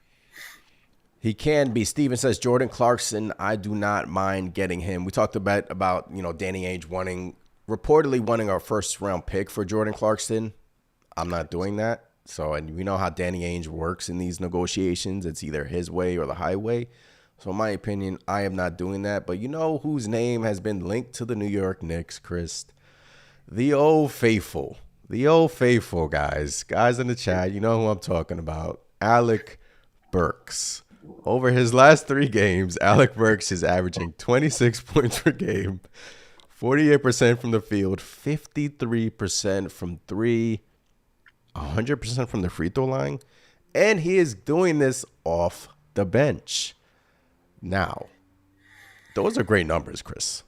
He can be. Steven says Jordan Clarkson, I do not mind getting him. We talked about Danny Ainge reportedly wanting our first round pick for Jordan Clarkson. I'm not doing that. So, and we know how Danny Ainge works in these negotiations. It's either his way or the highway. So in my opinion, I am not doing that. But you know whose name has been linked to the New York Knicks, Chris? The old faithful. The old faithful, guys. Guys in the chat, you know who I'm talking about. Alec Burks. Over his last 3 games, Alec Burks is averaging 26 points per game, 48% from the field, 53% from 3, 100% from the free throw line, and he is doing this off the bench. Now, those are great numbers, Chris.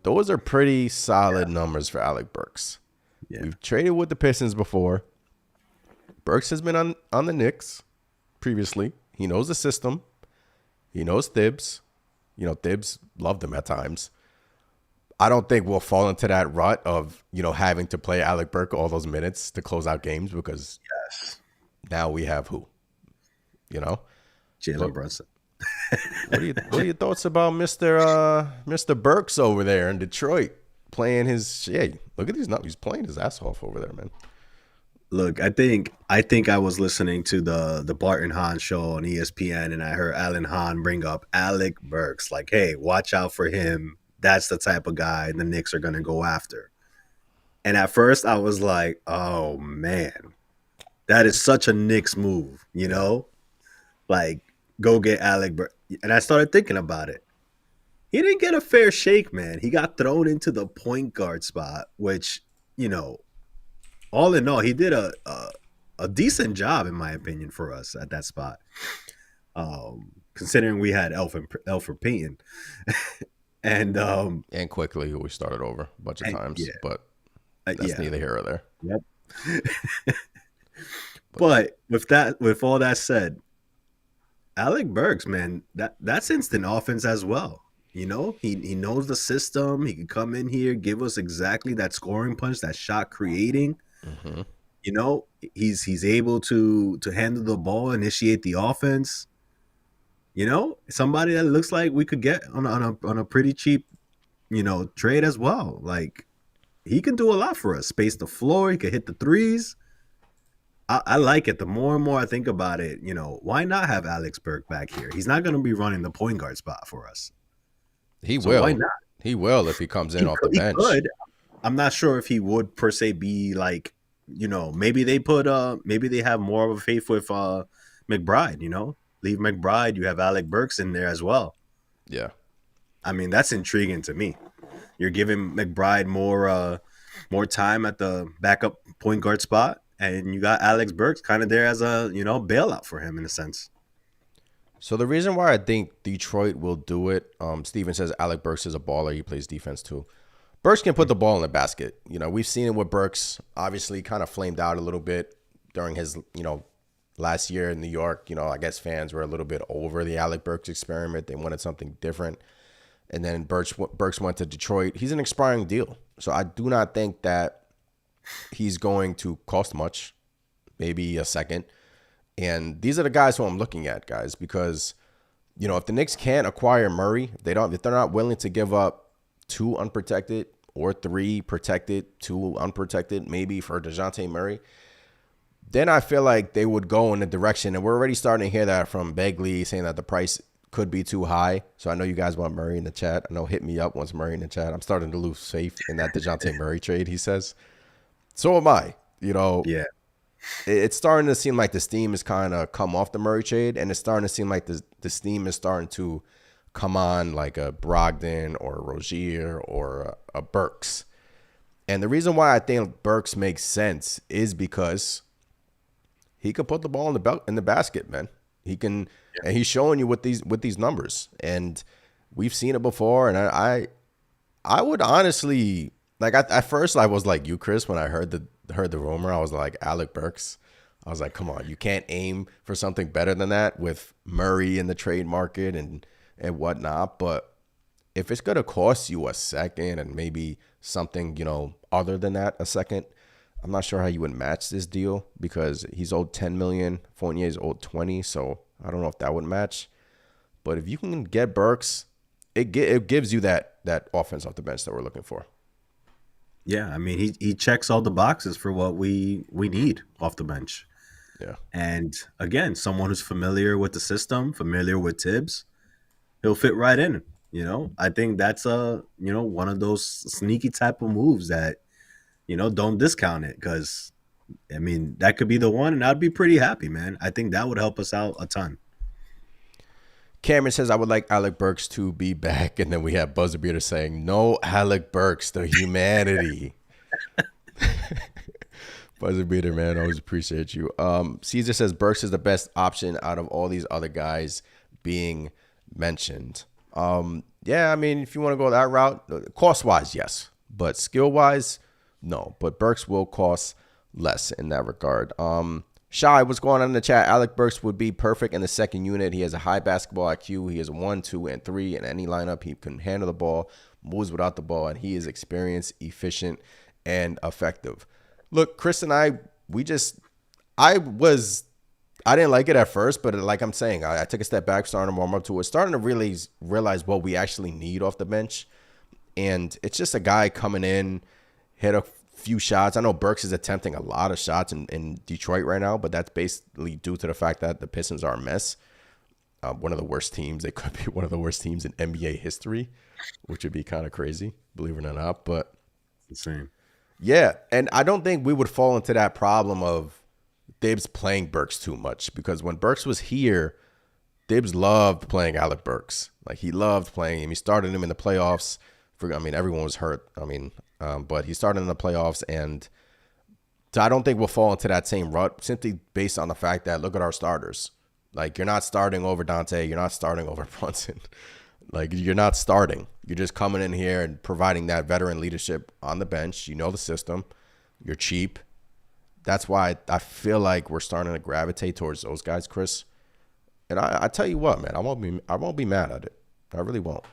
Those are pretty solid numbers for Alec Burks. Yeah. We've traded with the Pistons before. Burks has been on the Knicks previously. He knows the system. He knows Thibs. Thibs loved him at times. I don't think we'll fall into that rut of, having to play Alec Burks all those minutes to close out games because now we have who? Jalen Brunson. What are your thoughts about Mr. Burks over there in Detroit playing his? Yeah, look at these numbers. He's playing his ass off over there, man. Look, I think I was listening to the Bart and Hahn show on ESPN, and I heard Alan Hahn bring up Alec Burks, like, hey, watch out for him. That's the type of guy the Knicks are going to go after. And at first I was like, oh, man, that is such a Knicks move, Like, go get Alec Burks. And I started thinking about it. He didn't get a fair shake, man. He got thrown into the point guard spot, which, all in all, he did a decent job, in my opinion, for us at that spot. Considering we had Elfrid Payton. And quickly, who we started over a bunch of times. Yeah. But that's neither here or there. Yep. But with all that said, Alec Burks, man, that's instant offense as well. He knows the system. He can come in here, give us exactly that scoring punch, that shot creating. Mm-hmm. He's able to handle the ball, initiate the offense. Somebody that looks like we could get on a pretty cheap, trade as well. Like, he can do a lot for us. Space the floor. He can hit the threes. I like it. The more and more I think about it, why not have Alex Burks back here? He's not going to be running the point guard spot for us. He So why will. not? He will if he comes in off the He bench. could. I'm not sure if he would per se be like, maybe maybe they have more of a faith with McBride, Leave McBride, you have Alec Burks in there as well. Yeah. I mean, that's intriguing to me. You're giving McBride more time at the backup point guard spot, and you got Alex Burks kind of there as a, bailout for him in a sense. So the reason why I think Detroit will do it, Steven says Alec Burks is a baller. He plays defense too. Burks can put the ball in the basket. We've seen it with Burks. Obviously, kind of flamed out a little bit during his, last year in New York. I guess fans were a little bit over the Alec Burks experiment. They wanted something different. And then Burks went to Detroit. He's an expiring deal. So I do not think that he's going to cost much, maybe a second. And these are the guys who I'm looking at, guys, because, if the Knicks can't acquire Murray, if they're not willing to give up 2 unprotected or 3 protected, 2 unprotected, maybe for Dejounte Murray, then I feel like they would go in the direction. And we're already starting to hear that from Begley saying that the price could be too high. So I know you guys want Murray in the chat. I know hit me up once Murray in the chat. I'm starting to lose faith in that Dejounte Murray trade, he says. So am I. Yeah. It's starting to seem like the steam is kind of come off the Murray trade, and it's starting to seem like the steam is starting to come on like a Brogdon or a Rozier or a Burks. And the reason why I think Burks makes sense is because he can put the ball in the basket, man. He can, and he's showing you with these numbers, and we've seen it before. And I would honestly like at first I was like you, Chris, when I heard the rumor. I was like Alec Burks. I was like, come on, you can't aim for something better than that with Murray in the trade market and whatnot. But if it's gonna cost you a second and maybe something other than that, a second, I'm not sure how you would match this deal because he's owed $10 million. Fournier's owed $20 million, so I don't know if that would match. But if you can get Burks, it gives you that offense off the bench that we're looking for. Yeah, I mean, he checks all the boxes for what we need off the bench. Yeah. And again, someone who's familiar with the system, familiar with Tibbs, he'll fit right in. I think that's one of those sneaky type of moves that, don't discount it because, I mean, that could be the one, and I'd be pretty happy, man. I think that would help us out a ton. Cameron says, I would like Alec Burks to be back. And then we have Buzzer Beater saying, no Alec Burks, the humanity. Buzzer Beater, man, always appreciate you. Caesar says, Burks is the best option out of all these other guys being mentioned. Yeah, I mean, if you want to go that route, cost-wise, yes. But skill-wise, no. But Burks will cost less in that regard. Shy, what's going on in the chat? Alec Burks would be perfect in the second unit. He has a high basketball IQ. He has 1, 2, and 3 in any lineup. He can handle the ball, moves without the ball, and he is experienced, efficient, and effective. Look, Chris and I didn't like it at first, but like I'm saying, I took a step back, starting to warm up to it, starting to really realize what we actually need off the bench. And it's just a guy coming in, hit a few shots. I know Burks is attempting a lot of shots in Detroit right now, but that's basically due to the fact that the Pistons are a mess. One of the worst teams. They could be one of the worst teams in NBA history, which would be kind of crazy, believe it or not. But insane. Yeah, and I don't think we would fall into that problem of Dibs playing Burks too much, because when Burks was here, Dibs loved playing Alec Burks. Like, he loved playing him. He started him in the playoffs. Everyone was hurt. But he started in the playoffs, and so I don't think we'll fall into that same rut simply based on the fact that look at our starters. Like, you're not starting over Dante. You're not starting over Brunson. Like, you're not starting. You're just coming in here and providing that veteran leadership on the bench. You know the system. You're cheap. That's why I feel like we're starting to gravitate towards those guys, Chris. And I tell you what, man, I won't be mad at it. I really won't.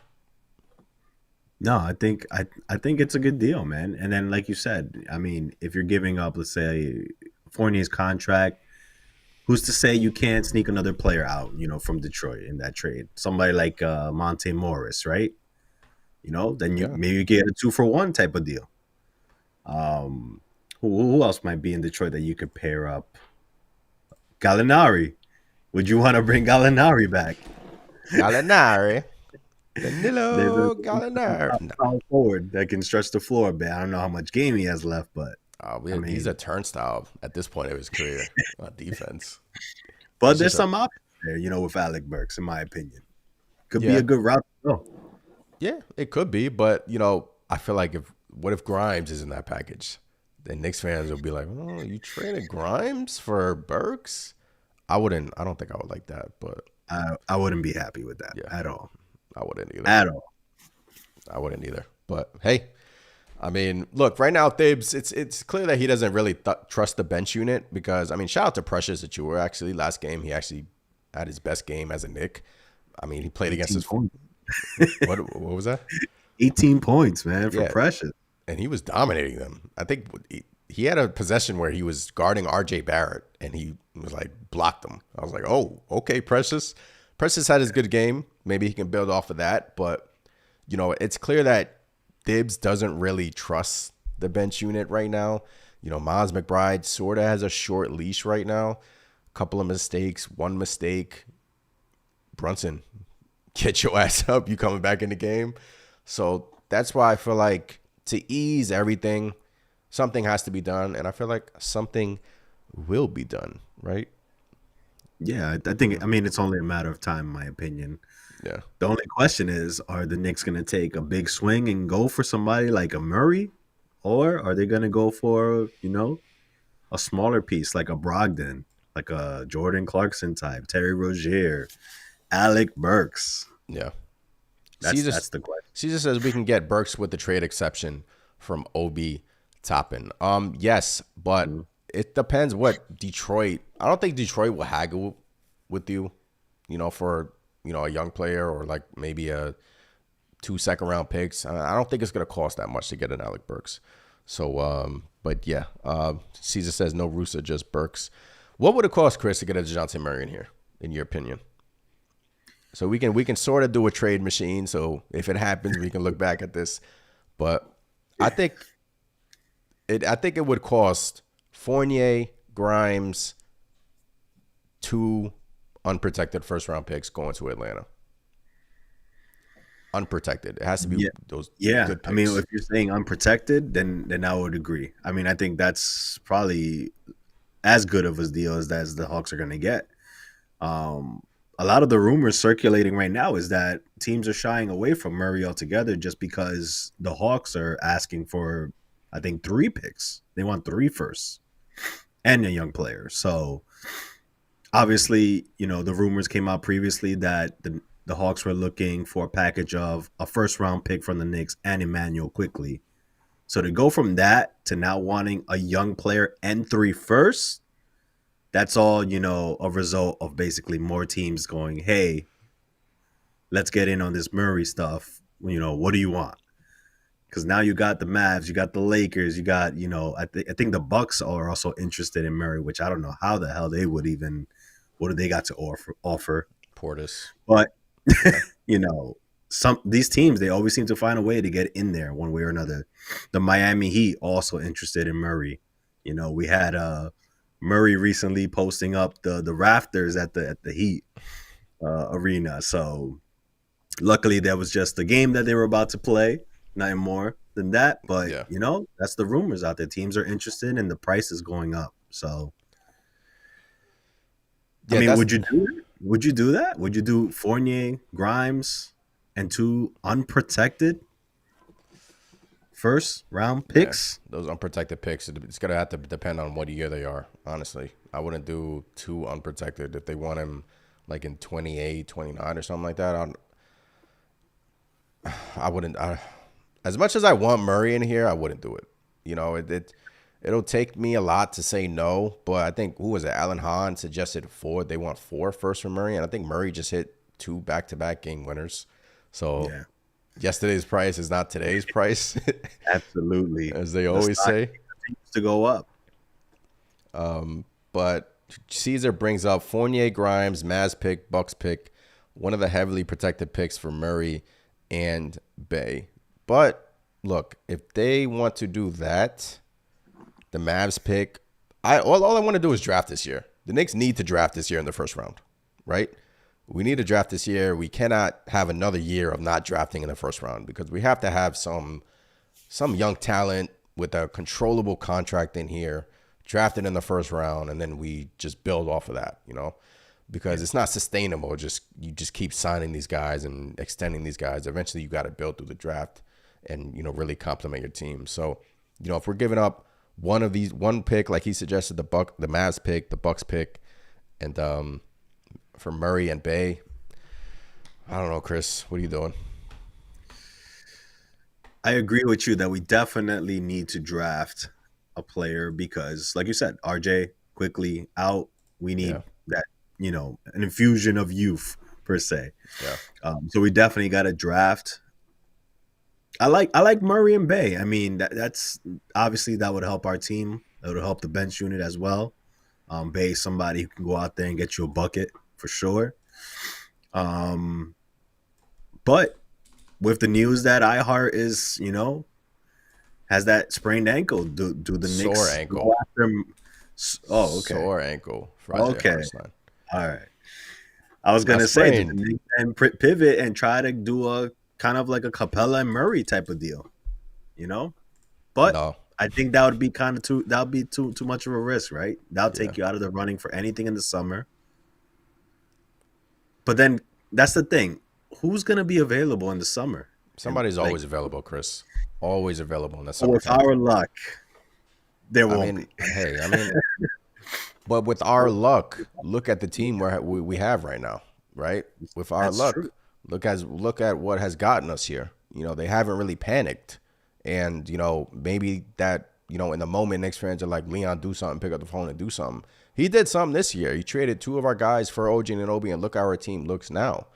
No, I think it's a good deal, man. And then, like you said, I mean, if you're giving up, let's say, Fournier's contract, who's to say you can't sneak another player out, from Detroit in that trade? Somebody like Monte Morris, right? Then maybe you get a 2-for-1 type of deal. Who else might be in Detroit that you could pair up? Gallinari. Would you want to bring Gallinari back? Gallinari. Danilo Gallinari. No. Power forward that can stretch the floor a bit. I don't know how much game he has left, but He's a turnstile at this point of his career on defense. But there's some options there, with Alec Burks, in my opinion. Could be a good route to go. Yeah, it could be, but I feel like what if Grimes is in that package? Then Knicks fans will be like, "Oh, you traded Grimes for Burks?" I don't think I would like that, but I wouldn't be happy with that at all. I wouldn't either. At all. I wouldn't either. But hey, I mean, look, right now, Thibs, it's clear that he doesn't really trust the bench unit because, I mean, shout out to Precious Achiuwa, actually. Last game, he actually had his best game as a Knick. I mean, he played against his – what was that? 18 points, man, for Precious. And he was dominating them. I think he had a possession where he was guarding R.J. Barrett, and he was like, blocked him. I was like, oh, okay, Precious. Precious had his good game. Maybe he can build off of that. But, it's clear that Thibs doesn't really trust the bench unit right now. Miles McBride sort of has a short leash right now. A couple of mistakes, one mistake. Brunson, get your ass up. You coming back in the game. So that's why I feel like to ease everything, something has to be done. And I feel like something will be done, right? Yeah, it's only a matter of time, in my opinion. Yeah. The only question is, are the Knicks going to take a big swing and go for somebody like a Murray? Or are they going to go for, a smaller piece like a Brogdon, like a Jordan Clarkson type, Terry Rozier, Alec Burks? Yeah. That's the question. Caesar says we can get Burks with the trade exception from Obi Toppin. Yes, but it depends what Detroit. I don't think Detroit will haggle with you, for a young player or like maybe a 2 second-round picks. I don't think it's going to cost that much to get an Alec Burks. So, but yeah, Caesar says no Russo, just Burks. What would it cost, Chris, to get a Dejounte Murray in here, in your opinion? So we can sort of do a trade machine. So if it happens, we can look back at this. But I think it would cost Fournier, Grimes, 2 unprotected first-round picks going to Atlanta. Unprotected. It has to be those good picks. I mean, if you're saying unprotected, then I would agree. I mean, I think that's probably as good of a deal as the Hawks are going to get. A lot of the rumors circulating right now is that teams are shying away from Murray altogether just because the Hawks are asking for, I think, 3 picks. They want 3 firsts and a young player. So obviously, the rumors came out previously that the Hawks were looking for a package of a first-round pick from the Knicks and Emmanuel quickly. So to go from that to now wanting a young player and 3 firsts, that's all, a result of basically more teams going, hey, let's get in on this Murray stuff. What do you want? Because now you got the Mavs, you got the Lakers, you got, I think the Bucks are also interested in Murray, which I don't know how the hell they would even, what do they got to offer? Portis. But, these teams, they always seem to find a way to get in there one way or another. The Miami Heat also interested in Murray. We had Murray recently posting up the rafters at the Heat arena. So luckily that was just the game that they were about to play, nothing more than that. But that's the rumors out there. Teams are interested and the price is going up. So I mean, would you do it? Would you do that? Would you do Fournier, Grimes, and 2 unprotected first-round picks? Yeah, those unprotected picks, it's going to have to depend on what year they are, honestly. I wouldn't do 2 unprotected. If they want him like in 28, 29 or something like that, I wouldn't. As much as I want Murray in here, I wouldn't do it. It'll take me a lot to say no, but I think, who was it? Alan Hahn suggested 4. They want 4 first for Murray, and I think Murray just hit 2 back-to-back game winners. So yesterday's price is not today's price. Absolutely. As they always say. Continues to go up. But Caesar brings up Fournier, Grimes, Mavs pick, Bucks pick, one of the heavily protected picks for Murray and Bay. But, look, if they want to do that, the Mavs pick, all I want to do is draft this year. The Knicks need to draft this year in the first round, right? we need to draft this year. We cannot have another year of not drafting in the first round because we have to have some young talent with a controllable contract in here, drafted in the first round, and then we just build off of that, because it's not sustainable. You just keep signing these guys and extending these guys. Eventually, you got to build through the draft and really complement your team. So, if we're giving up one pick, like he suggested, the Mavs pick, the Bucks pick, and for Murray and Bay, I don't know, Chris, what are you doing? I agree with you that we definitely need to draft a player because, like you said, RJ quickly out. We need that, an infusion of youth per se. Yeah. So we definitely got to draft. I like Murray and Bay. I mean, that's obviously that would help our team. That would help the bench unit as well. Bay is somebody who can go out there and get you a bucket for sure. But with the news that iHeart is, has that sprained ankle, do the Knicks sore ankle? Go after him? Oh, okay. Sore ankle. Okay. All right. I was gonna say, and pivot and try to do a kind of like a Capella and Murray type of deal, But no. I think that would be too much of a risk, right? That'll take you out of the running for anything in the summer. But then that's the thing. Who's going to be available in the summer? Somebody's always available, Chris. Always available in the summer. With our luck, there won't be. Hey, but with our luck, look at the team we have right now, right? With our luck, true. Look at what has gotten us here. They haven't really panicked. And, maybe that, in the moment, Knicks fans are like, Leon, do something, pick up the phone and do something. He did something this year. He traded 2 of our guys for OG and Anunoby, and look how our team looks now.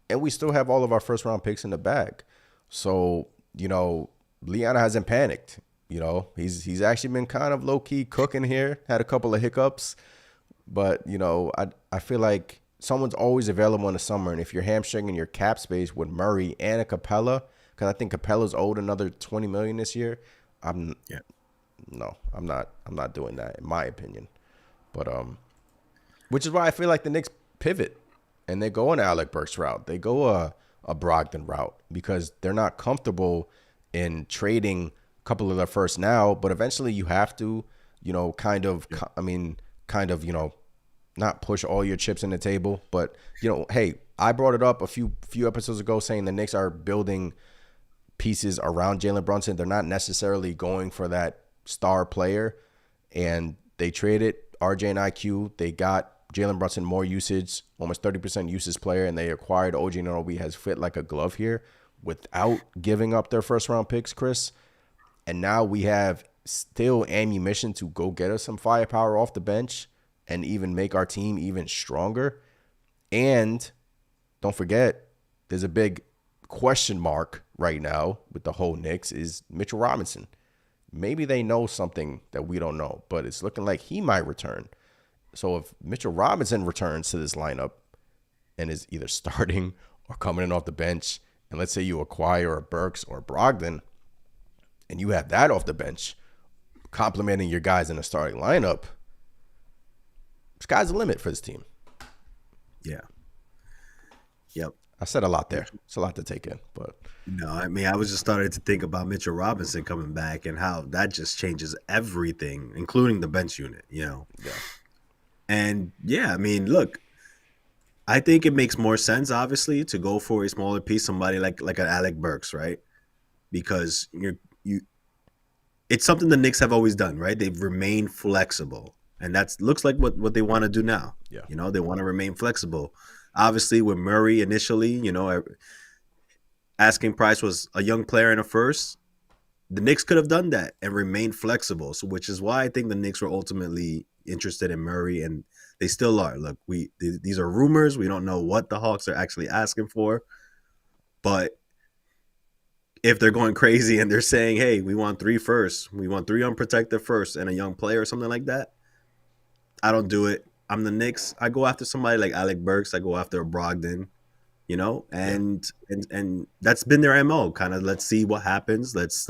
And we still have all of our first-round picks in the bag. So, Leon hasn't panicked. He's actually been kind of low-key cooking here, had a couple of hiccups. But, I feel like someone's always available in the summer. And if you're hamstringing your cap space with Murray and a Capella, because I think Capella's owed another $20 million this year, I'm not doing that, in my opinion. But which is why I feel like the Knicks pivot and they go an Alec Burks route. They go a Brogdon route because they're not comfortable in trading a couple of their first now, but eventually you have to, not push all your chips in the table. But, hey, I brought it up a few episodes ago saying the Knicks are building pieces around Jalen Brunson. They're not necessarily going for that star player, and they traded RJ and IQ. They got Jalen Brunson more usage, almost 30% usage player, and they acquired OG Anunoby has fit like a glove here without giving up their first-round picks, Chris. And now we have still ammunition to go get us some firepower off the bench and even make our team even stronger. And don't forget, there's a big question mark right now with the whole Knicks is Mitchell Robinson. Maybe they know something that we don't know, but it's looking like he might return. So if Mitchell Robinson returns to this lineup and is either starting or coming in off the bench, and let's say you acquire a Burks or Brogdon, and you have that off the bench, complimenting your guys in the starting lineup, sky's the limit for this team. Yeah. Yep. I said a lot there. It's a lot to take in, but no, I was just starting to think about Mitchell Robinson coming back and how that just changes everything, including the bench unit, Yeah. And look, I think it makes more sense, obviously, to go for a smaller piece, somebody like an Alec Burks, right? Because it's something the Knicks have always done, right? They've remained flexible, and that looks like what they want to do now. Yeah. They want to remain flexible. Obviously, with Murray initially, asking price was a young player in a first. The Knicks could have done that and remained flexible, so which is why I think the Knicks were ultimately interested in Murray, and they still are. Look, these are rumors. We don't know what the Hawks are actually asking for, but if they're going crazy and they're saying, hey, we want 3 firsts, we want 3 unprotected firsts and a young player or something like that, I don't do it. I'm the Knicks. I go after somebody like Alec Burks. I go after a Brogdon, and that's been their MO. Kind of, let's see what happens. Let's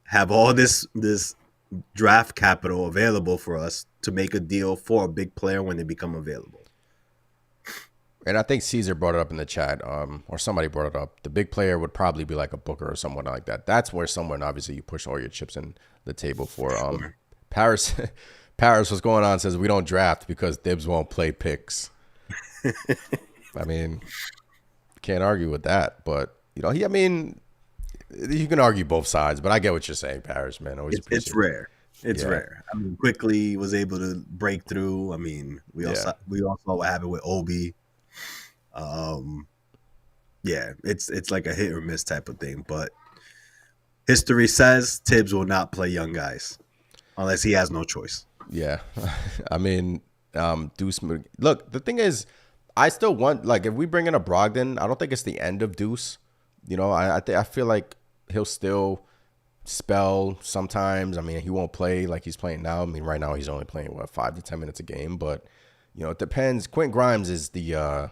have all this draft capital available for us to make a deal for a big player when they become available. And I think Caesar brought it up in the chat, or somebody brought it up. The big player would probably be like a Booker or someone like that. That's where someone, obviously, you push all your chips in the table for. Paris, Paris, what's going on? Says we don't draft because Dibs won't play picks. I mean, can't argue with that. But I mean, you can argue both sides. But I get what you're saying, Paris, man. Always it's rare. It's rare. I mean, quickly was able to break through. I mean, we all saw what happened with Obi. It's like a hit or miss type of thing. But history says Tibbs will not play young guys unless he has no choice. Yeah, I mean, Deuce. Look, the thing is, I still want, like, if we bring in a Brogdon, I don't think it's the end of Deuce. I feel like he'll still spell sometimes. I mean, he won't play like he's playing now. I mean, right now he's only playing 5 to 10 minutes a game, but it depends. Quentin Grimes is the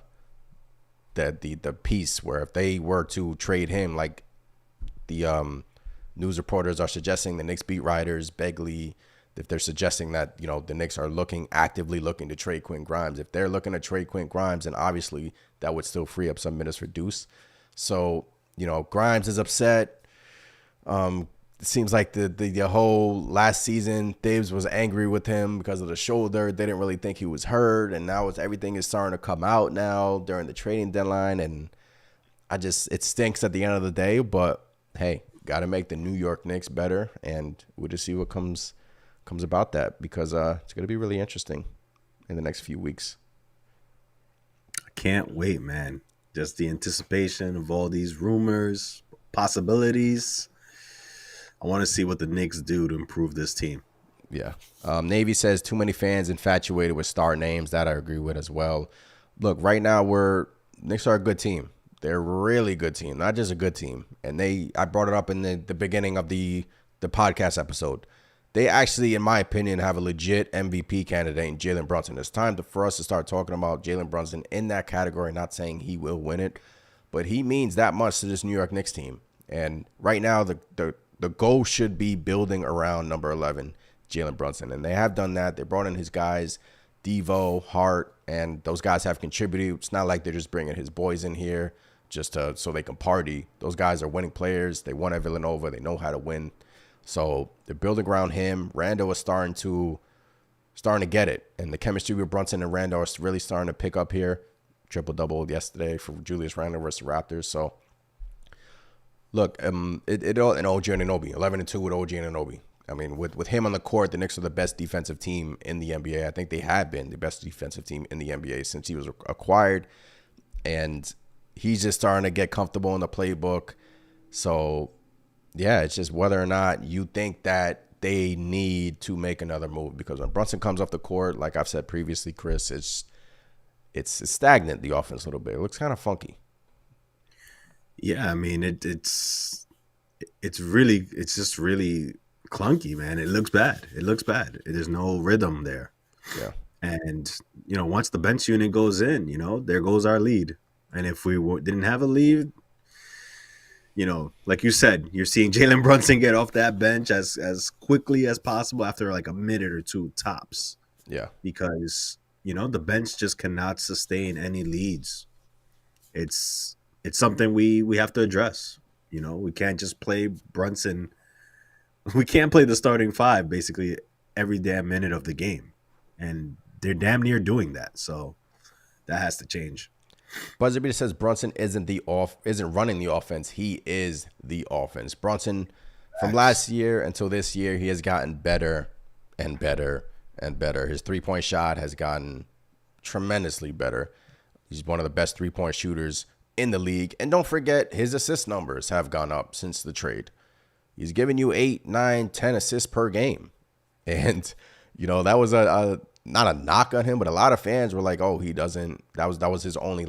piece where if they were to trade him, like the news reporters are suggesting, the Knicks beat writers, Begley, if they're suggesting that the Knicks are actively looking to trade Quentin Grimes. If they're looking to trade Quentin Grimes, then obviously that would still free up some minutes for Deuce. So Grimes is upset. It seems like the whole last season, Thibs was angry with him because of the shoulder. They didn't really think he was hurt, and now everything is starting to come out now during the trading deadline, and it stinks at the end of the day. But hey, got to make the New York Knicks better, and we'll just see what comes about that, because it's going to be really interesting in the next few weeks. I can't wait, man. Just the anticipation of all these rumors, possibilities. I want to see what the Knicks do to improve this team. Yeah. Navy says too many fans infatuated with star names. That I agree with as well. Look, right now Knicks are a good team. They're a really good team, not just a good team. And I brought it up in the beginning of the podcast episode. They actually, in my opinion, have a legit MVP candidate in Jalen Brunson. It's time for us to start talking about Jalen Brunson in that category, not saying he will win it, but he means that much to this New York Knicks team. And right now, the goal should be building around number 11, Jalen Brunson. And they have done that. They brought in his guys, Devo, Hart, and those guys have contributed. It's not like they're just bringing his boys in here just so they can party. Those guys are winning players. They won at Villanova. They know how to win. So they're building around him. Randall is starting to get it. And the chemistry with Brunson and Randall is really starting to pick up here. Triple-double yesterday for Julius Randle versus the Raptors. So, look, it all, and OG Anunoby, 11-2 with OG Anunoby. I mean, with him on the court, the Knicks are the best defensive team in the NBA. I think they have been the best defensive team in the NBA since he was acquired. And he's just starting to get comfortable in the playbook. So, yeah, it's just whether or not you think that they need to make another move. Because when Brunson comes off the court, like I've said previously, Chris, it's stagnant, the offense, a little bit. It looks kind of funky. Yeah, I mean, it's just really clunky, man. It looks bad. There's no rhythm there. Yeah. And, once the bench unit goes in, there goes our lead. And if we didn't have a lead, like you said, you're seeing Jalen Brunson get off that bench as quickly as possible after like a minute or two tops. Yeah. Because, the bench just cannot sustain any leads. It's something we have to address. We can't just play Brunson. We can't play the starting five basically every damn minute of the game. And they're damn near doing that. So that has to change. Buzzerbeater says Brunson isn't running the offense. He is the offense. Brunson, from last year until this year, he has gotten better and better and better. His three-point shot has gotten tremendously better. He's one of the best three-point shooters in the league. And don't forget, his assist numbers have gone up since the trade. He's giving you 8, 9, 10 assists per game. And, that was not a knock on him, but a lot of fans were like, "Oh, he doesn't." That was his only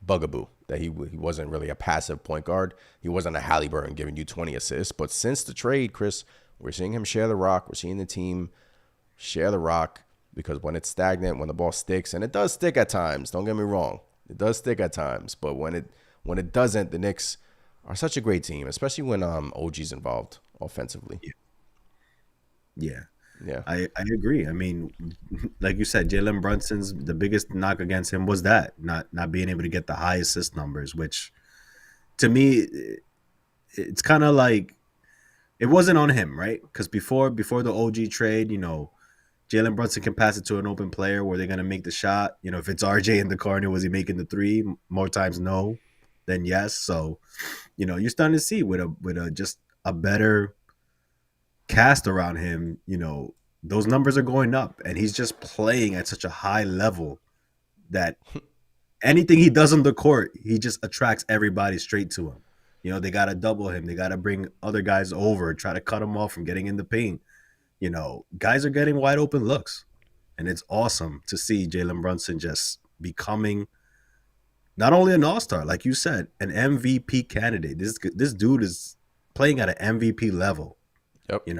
bugaboo, that he wasn't really a passive point guard. He wasn't a Halliburton giving you 20 assists. But since the trade, Chris, we're seeing him share the rock. We're seeing the team share the rock, because when it's stagnant, when the ball sticks, and it does stick at times. Don't get me wrong, it does stick at times. But when it doesn't, the Knicks are such a great team, especially when OG's involved offensively. Yeah. Yeah. I agree. I mean, like you said, Jalen Brunson's the biggest knock against him was that not being able to get the high assist numbers, which to me, it's kind of like it wasn't on him, right? Because before the OG trade, Jalen Brunson can pass it to an open player where they're gonna make the shot. If it's RJ in the corner, was he making the three? More times no than yes. So, you're starting to see with a just a better cast around him, those numbers are going up, and he's just playing at such a high level that anything he does on the court, he just attracts everybody straight to him. They got to double him. They got to bring other guys over, try to cut him off from getting in the paint. Guys are getting wide open looks, and it's awesome to see Jalen Brunson just becoming not only an all-star, like you said, an MVP candidate. This dude is playing at an MVP level. Yep. We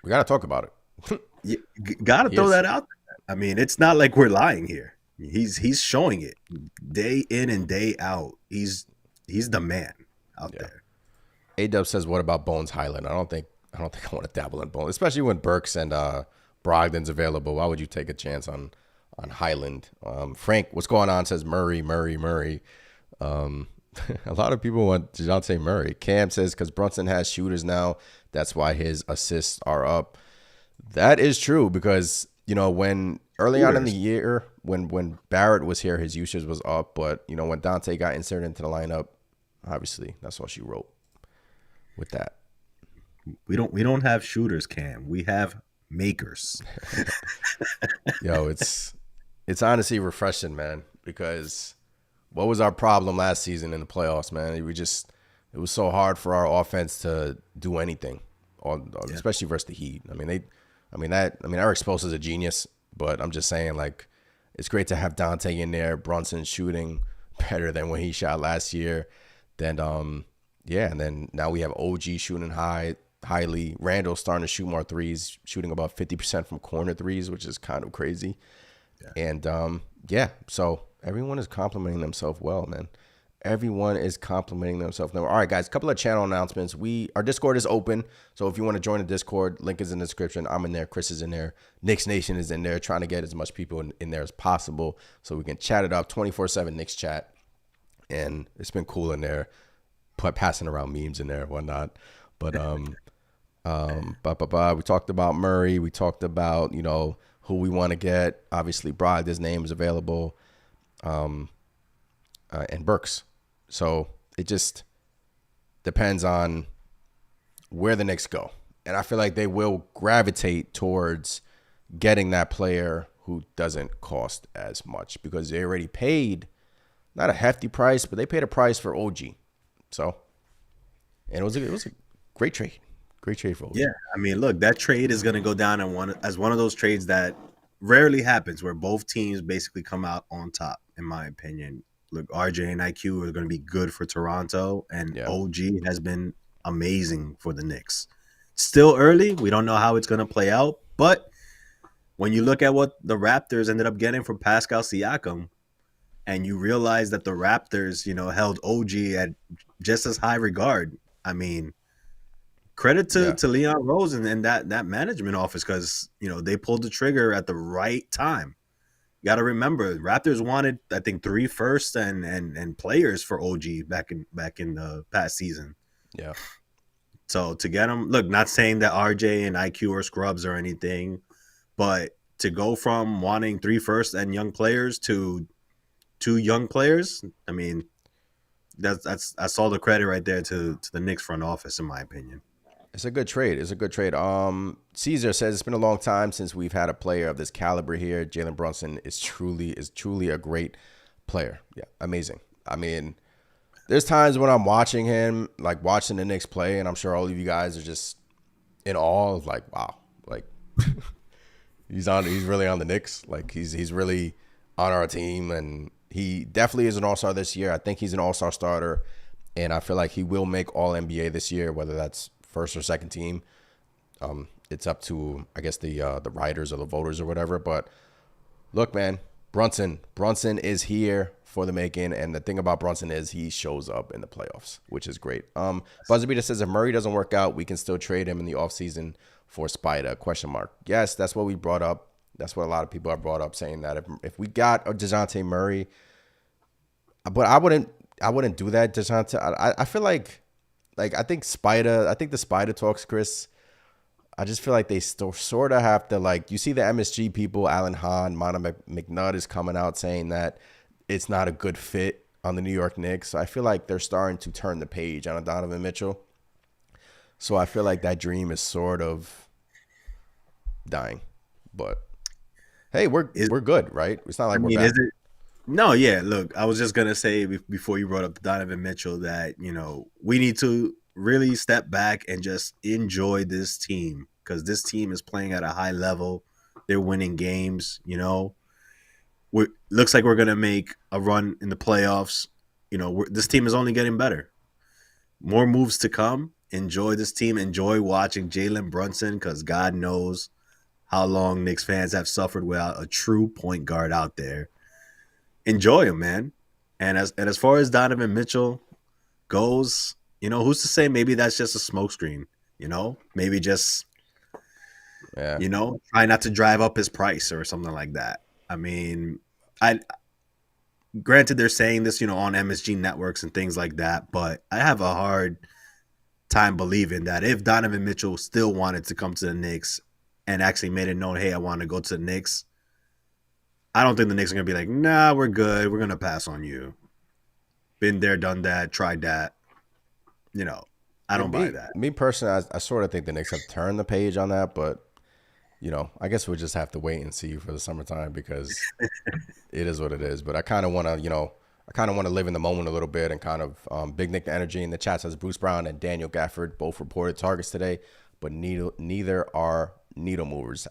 got to talk about it. You got to throw that out there. I mean, it's not like we're lying here. He's showing it day in and day out. He's the man out there. A-Dub says, what about Bones Highland? I don't think I want to dabble in Bones, especially when Burks and Brogdon's available. Why would you take a chance on Highland? Frank, what's going on? Says Murray. A lot of people want Dejounte Murray. Cam says because Brunson has shooters now, that's why his assists are up. That is true because when early on in the year, when Barrett was here, his usage was up. But when Dante got inserted into the lineup, obviously that's all she wrote with that. We don't have shooters, Cam. We have makers. Yo, it's honestly refreshing, man, because what was our problem last season in the playoffs, man? It was so hard for our offense to do anything, especially versus the Heat. Eric Spoelstra's a genius, but I'm just saying, like, it's great to have Dante in there. Brunson shooting better than when he shot last year. Then, and then now we have OG shooting highly. Randall starting to shoot more threes, shooting about 50% from corner threes, which is kind of crazy. Yeah. And so everyone is complimenting themselves well, man. Everyone is complimenting themselves. Now, all right, guys, a couple of channel announcements. Our Discord is open, so if you want to join the Discord, link is in the description. I'm in there. Chris is in there. Knicks Nation is in there, trying to get as much people in there as possible so we can chat it up, 24/7 Knicks chat. And it's been cool in there, passing around memes in there and whatnot. But we talked about Murray. We talked about, who we want to get. Obviously, Brogdon's name is available. And Burks. So it just depends on where the Knicks go. And I feel like they will gravitate towards getting that player who doesn't cost as much because they already paid not a hefty price, but they paid a price for OG. So, and it was a great trade. Great trade for OG. Yeah, I mean, look, that trade is going to go down as one of those trades that rarely happens where both teams basically come out on top, in my opinion. Look, RJ and IQ are going to be good for Toronto, and OG has been amazing for the Knicks. Still early. We don't know how it's going to play out, but when you look at what the Raptors ended up getting from Pascal Siakam, and you realize that the Raptors, held OG at just as high regard, I mean, credit to Leon Rose and that management office because, they pulled the trigger at the right time. You got to remember, Raptors wanted, I think, 3 firsts and players for OG back in the past season. Yeah. So to get them, look, not saying that RJ and IQ are scrubs or anything, but to go from wanting 3 firsts and young players to 2 young players, I mean, that's all the credit right there to the Knicks front office, in my opinion. It's a good trade. Caesar says it's been a long time since we've had a player of this caliber here. Jalen Brunson is truly a great player. Yeah, amazing. I mean, there's times when I'm watching him, like watching the Knicks play, and I'm sure all of you guys are just in awe of like, wow, like he's really on the Knicks. Like he's really on our team, and he definitely is an all-star this year. I think he's an all-star starter, and I feel like he will make all-NBA this year, whether that's first or second team. It's up to, I guess, the writers or the voters or whatever. But look, man, Brunson is here for the making. And the thing about Brunson is he shows up in the playoffs, which is great. Buzzerbeater says if Murray doesn't work out, we can still trade him in the offseason for Spider, ? Yes, that's what we brought up. That's what a lot of people have brought up, saying that if we got a Dejounte Murray, but I wouldn't do that, Dejounte. I feel like I think the Spider talks, Chris. I just feel like they still sort of have to, like, you see the MSG people, Alan Hahn, Mana McNutt is coming out saying that it's not a good fit on the New York Knicks. So I feel like they're starting to turn the page on Donovan Mitchell. So I feel like that dream is sort of dying. But hey, we're good, right? It's not like we're bad. No, yeah. Look, I was just gonna say before you brought up Donovan Mitchell that we need to really step back and just enjoy this team, because this team is playing at a high level. They're winning games. Looks like we're gonna make a run in the playoffs. This team is only getting better. More moves to come. Enjoy this team. Enjoy watching Jalen Brunson, because God knows how long Knicks fans have suffered without a true point guard out there. Enjoy him, man. And as far as Donovan Mitchell goes, who's to say maybe that's just a smokescreen? Maybe just, try not to drive up his price or something like that. I mean, granted they're saying this, on MSG networks and things like that, but I have a hard time believing that if Donovan Mitchell still wanted to come to the Knicks and actually made it known, hey, I want to go to the Knicks, I don't think the Knicks are going to be like, nah, we're good. We're going to pass on you. Been there, done that, tried that. I don't buy that. Me personally, I sort of think the Knicks have turned the page on that, but, I guess we'll just have to wait and see for the summertime, because it is what it is. But I kind of want to, live in the moment a little bit, and kind of Big Nick energy in the chat says Bruce Brown and Daniel Gafford both reported targets today, but neither are needle movers.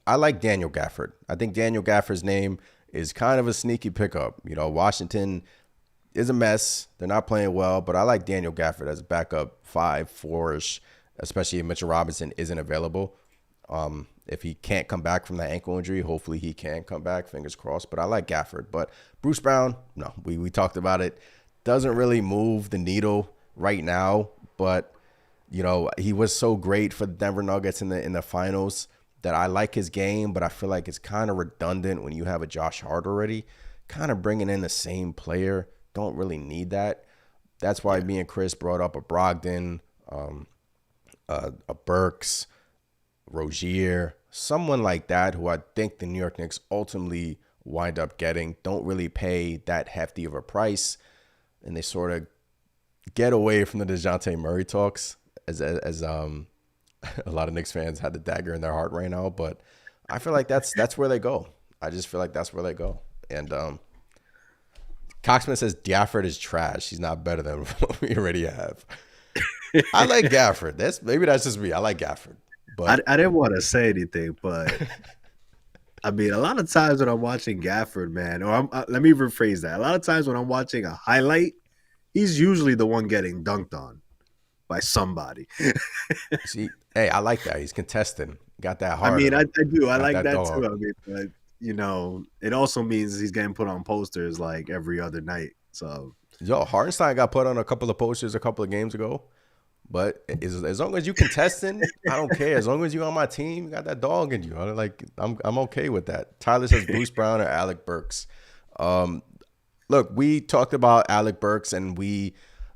I like Daniel Gafford. I think Daniel Gafford's name is kind of a sneaky pickup. Washington is a mess. They're not playing well, but I like Daniel Gafford as a backup 5-4-ish, especially if Mitchell Robinson isn't available. If he can't come back from that ankle injury, hopefully he can come back, fingers crossed. But I like Gafford. But Bruce Brown, no, we talked about it, doesn't really move the needle right now, but he was so great for the Denver Nuggets in the finals that I like his game, but I feel like it's kind of redundant when you have a Josh Hart already. Kind of bringing in the same player, don't really need that. That's why me and Chris brought up a Brogdon, a Burks, Rozier, someone like that who I think the New York Knicks ultimately wind up getting. Don't really pay that hefty of a price, and they sort of get away from the Dejounte Murray talks. As a lot of Knicks fans had the dagger in their heart right now, but I feel like that's where they go. I just feel like that's where they go. And Coxman says Gafford is trash. He's not better than what we already have. I like Gafford. Maybe that's just me. I like Gafford. But I didn't want to say anything, but I mean, a lot of times when I'm watching Gafford, man, or let me rephrase that. A lot of times when I'm watching a highlight, he's usually the one getting dunked on by somebody. See, hey, I like that. He's contesting. Got that heart. I mean, I do. I like that dog too. I mean, but it also means he's getting put on posters like every other night. So, Hartenstein got put on a couple of posters a couple of games ago. But as long as you contesting, I don't care. As long as you on my team, you got that dog in you. I'm okay with that. Tyler says Bruce Brown or Alec Burks. Look, we talked about Alec Burks, and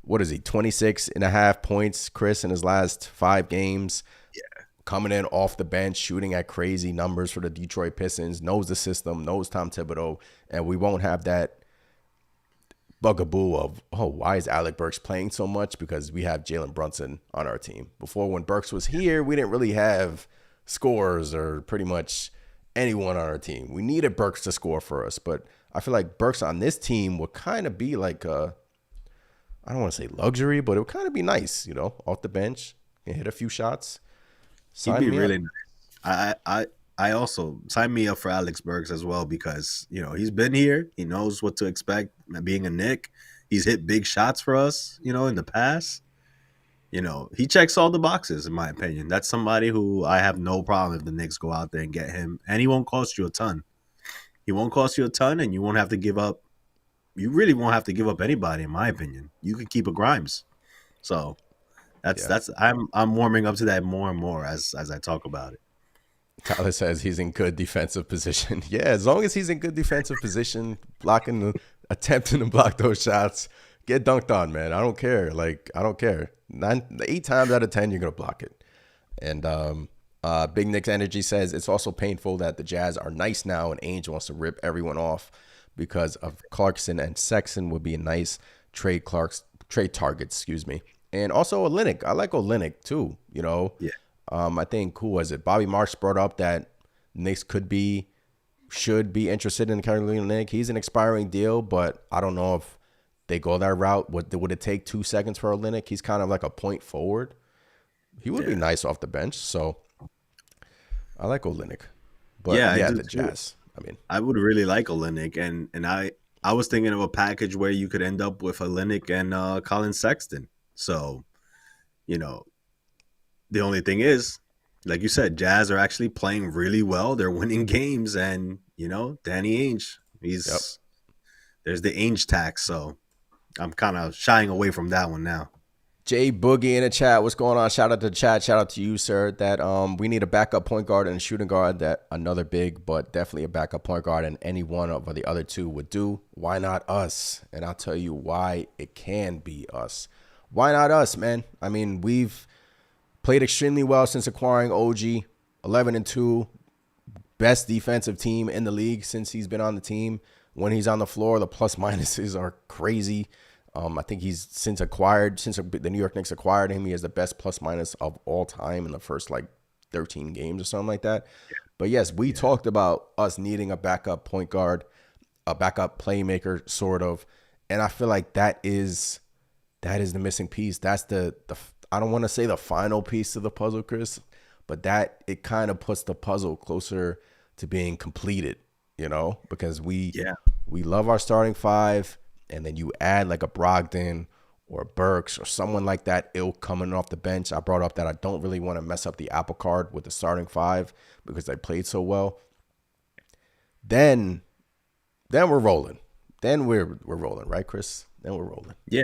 what is he, 26.5 points, Chris, in his last 5 games. Yeah. Coming in off the bench, shooting at crazy numbers for the Detroit Pistons, knows the system, knows Tom Thibodeau, and we won't have that bugaboo of, why is Alec Burks playing so much? Because we have Jalen Brunson on our team. Before, when Burks was here, we didn't really have scorers or pretty much anyone on our team. We needed Burks to score for us, but I feel like Burks on this team would kind of be like I don't want to say luxury, but it would kind of be nice, off the bench and hit a few shots. He'd be really nice. I also sign me up for Alex Burks as well, because he's been here. He knows what to expect being a Knick. He's hit big shots for us, in the past. He checks all the boxes, in my opinion. That's somebody who I have no problem if the Knicks go out there and get him, and he won't cost you a ton. He won't cost you a ton, and you won't have to give up you really won't have to give up anybody, in my opinion. You could keep a Grimes. So that's I'm warming up to that more and more as I talk about it. Tyler says he's in good defensive position. Yeah, as long as he's in good defensive position, attempting to block those shots, get dunked on, man. I don't care. I don't care. 8 times out of 10, you're gonna block it. And Big Nick's Energy says it's also painful that the Jazz are nice now and Ainge wants to rip everyone off because of Clarkson and Sexton would be a nice trade targets, excuse me. And also Olynyk. I like Olynyk too, you know. Yeah. I think, who was it? Bobby Marks brought up that Knicks should be interested in Kelly Olynyk. He's an expiring deal, but I don't know if they go that route. Would it take 2 seconds for Olynyk? He's kind of like a point forward. He would be nice off the bench, so I like Olynyk. But the Jazz. I would really like Olynyk, and I was thinking of a package where you could end up with Olynyk and Colin Sexton. So, you know, the only thing is, like you said, Jazz are actually playing really well. They're winning games, and you know, Danny Ainge, there's the Ainge tax. So I'm kind of shying away from that one now. Jay Boogie in the chat, what's going on? Shout out to the chat. Shout out to you, sir. That we need a backup point guard and a shooting guard. That another big, but definitely a backup point guard, and any one of the other two would do. Why not us? And I'll tell you why it can be us. Why not us, man? I mean, we've played extremely well since acquiring OG. 11-2, best defensive team in the league since he's been on the team. When he's on the floor, the plus minuses are crazy. I think since the New York Knicks acquired him, he has the best plus minus of all time in the first 13 games or something like that. Yeah. But yes, we talked about us needing a backup point guard, a backup playmaker, sort of, and I feel like that is the missing piece. That's the I don't want to say the final piece of the puzzle, Chris, but that it kind of puts the puzzle closer to being completed, you know, because we love our starting five. And then you add like a Brogdon or Burks or someone like that ilk coming off the bench. I brought up that I don't really want to mess up the apple cart with the starting five because they played so well. Then we're rolling. Then we're rolling, right, Chris? Then we're rolling. Yeah.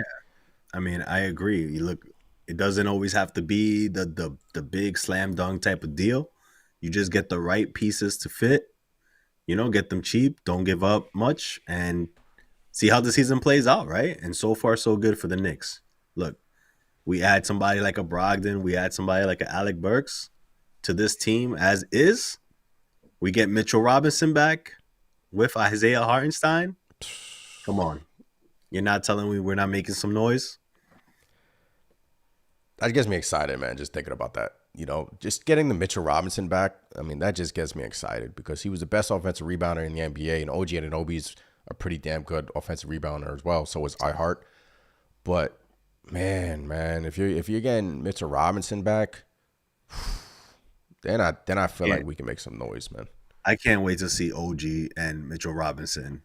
I mean, I agree. You look, it doesn't always have to be the big slam dunk type of deal. You just get the right pieces to fit. You know, get them cheap. Don't give up much, and see how the season plays out, right? And so far, so good for the Knicks. Look, we add somebody like a Brogdon. We add somebody like a Alec Burks to this team as is. We get Mitchell Robinson back with Isaiah Hartenstein. Come on. You're not telling me we're not making some noise? That gets me excited, man, just thinking about that. You know, just getting the Mitchell Robinson back, I mean, that just gets me excited because he was the best offensive rebounder in the NBA, and OG Anunoby's a pretty damn good offensive rebounder as well. So is iHeart. But man, if you're getting Mitchell Robinson back, then I feel like we can make some noise, man. I can't wait to see OG and Mitchell Robinson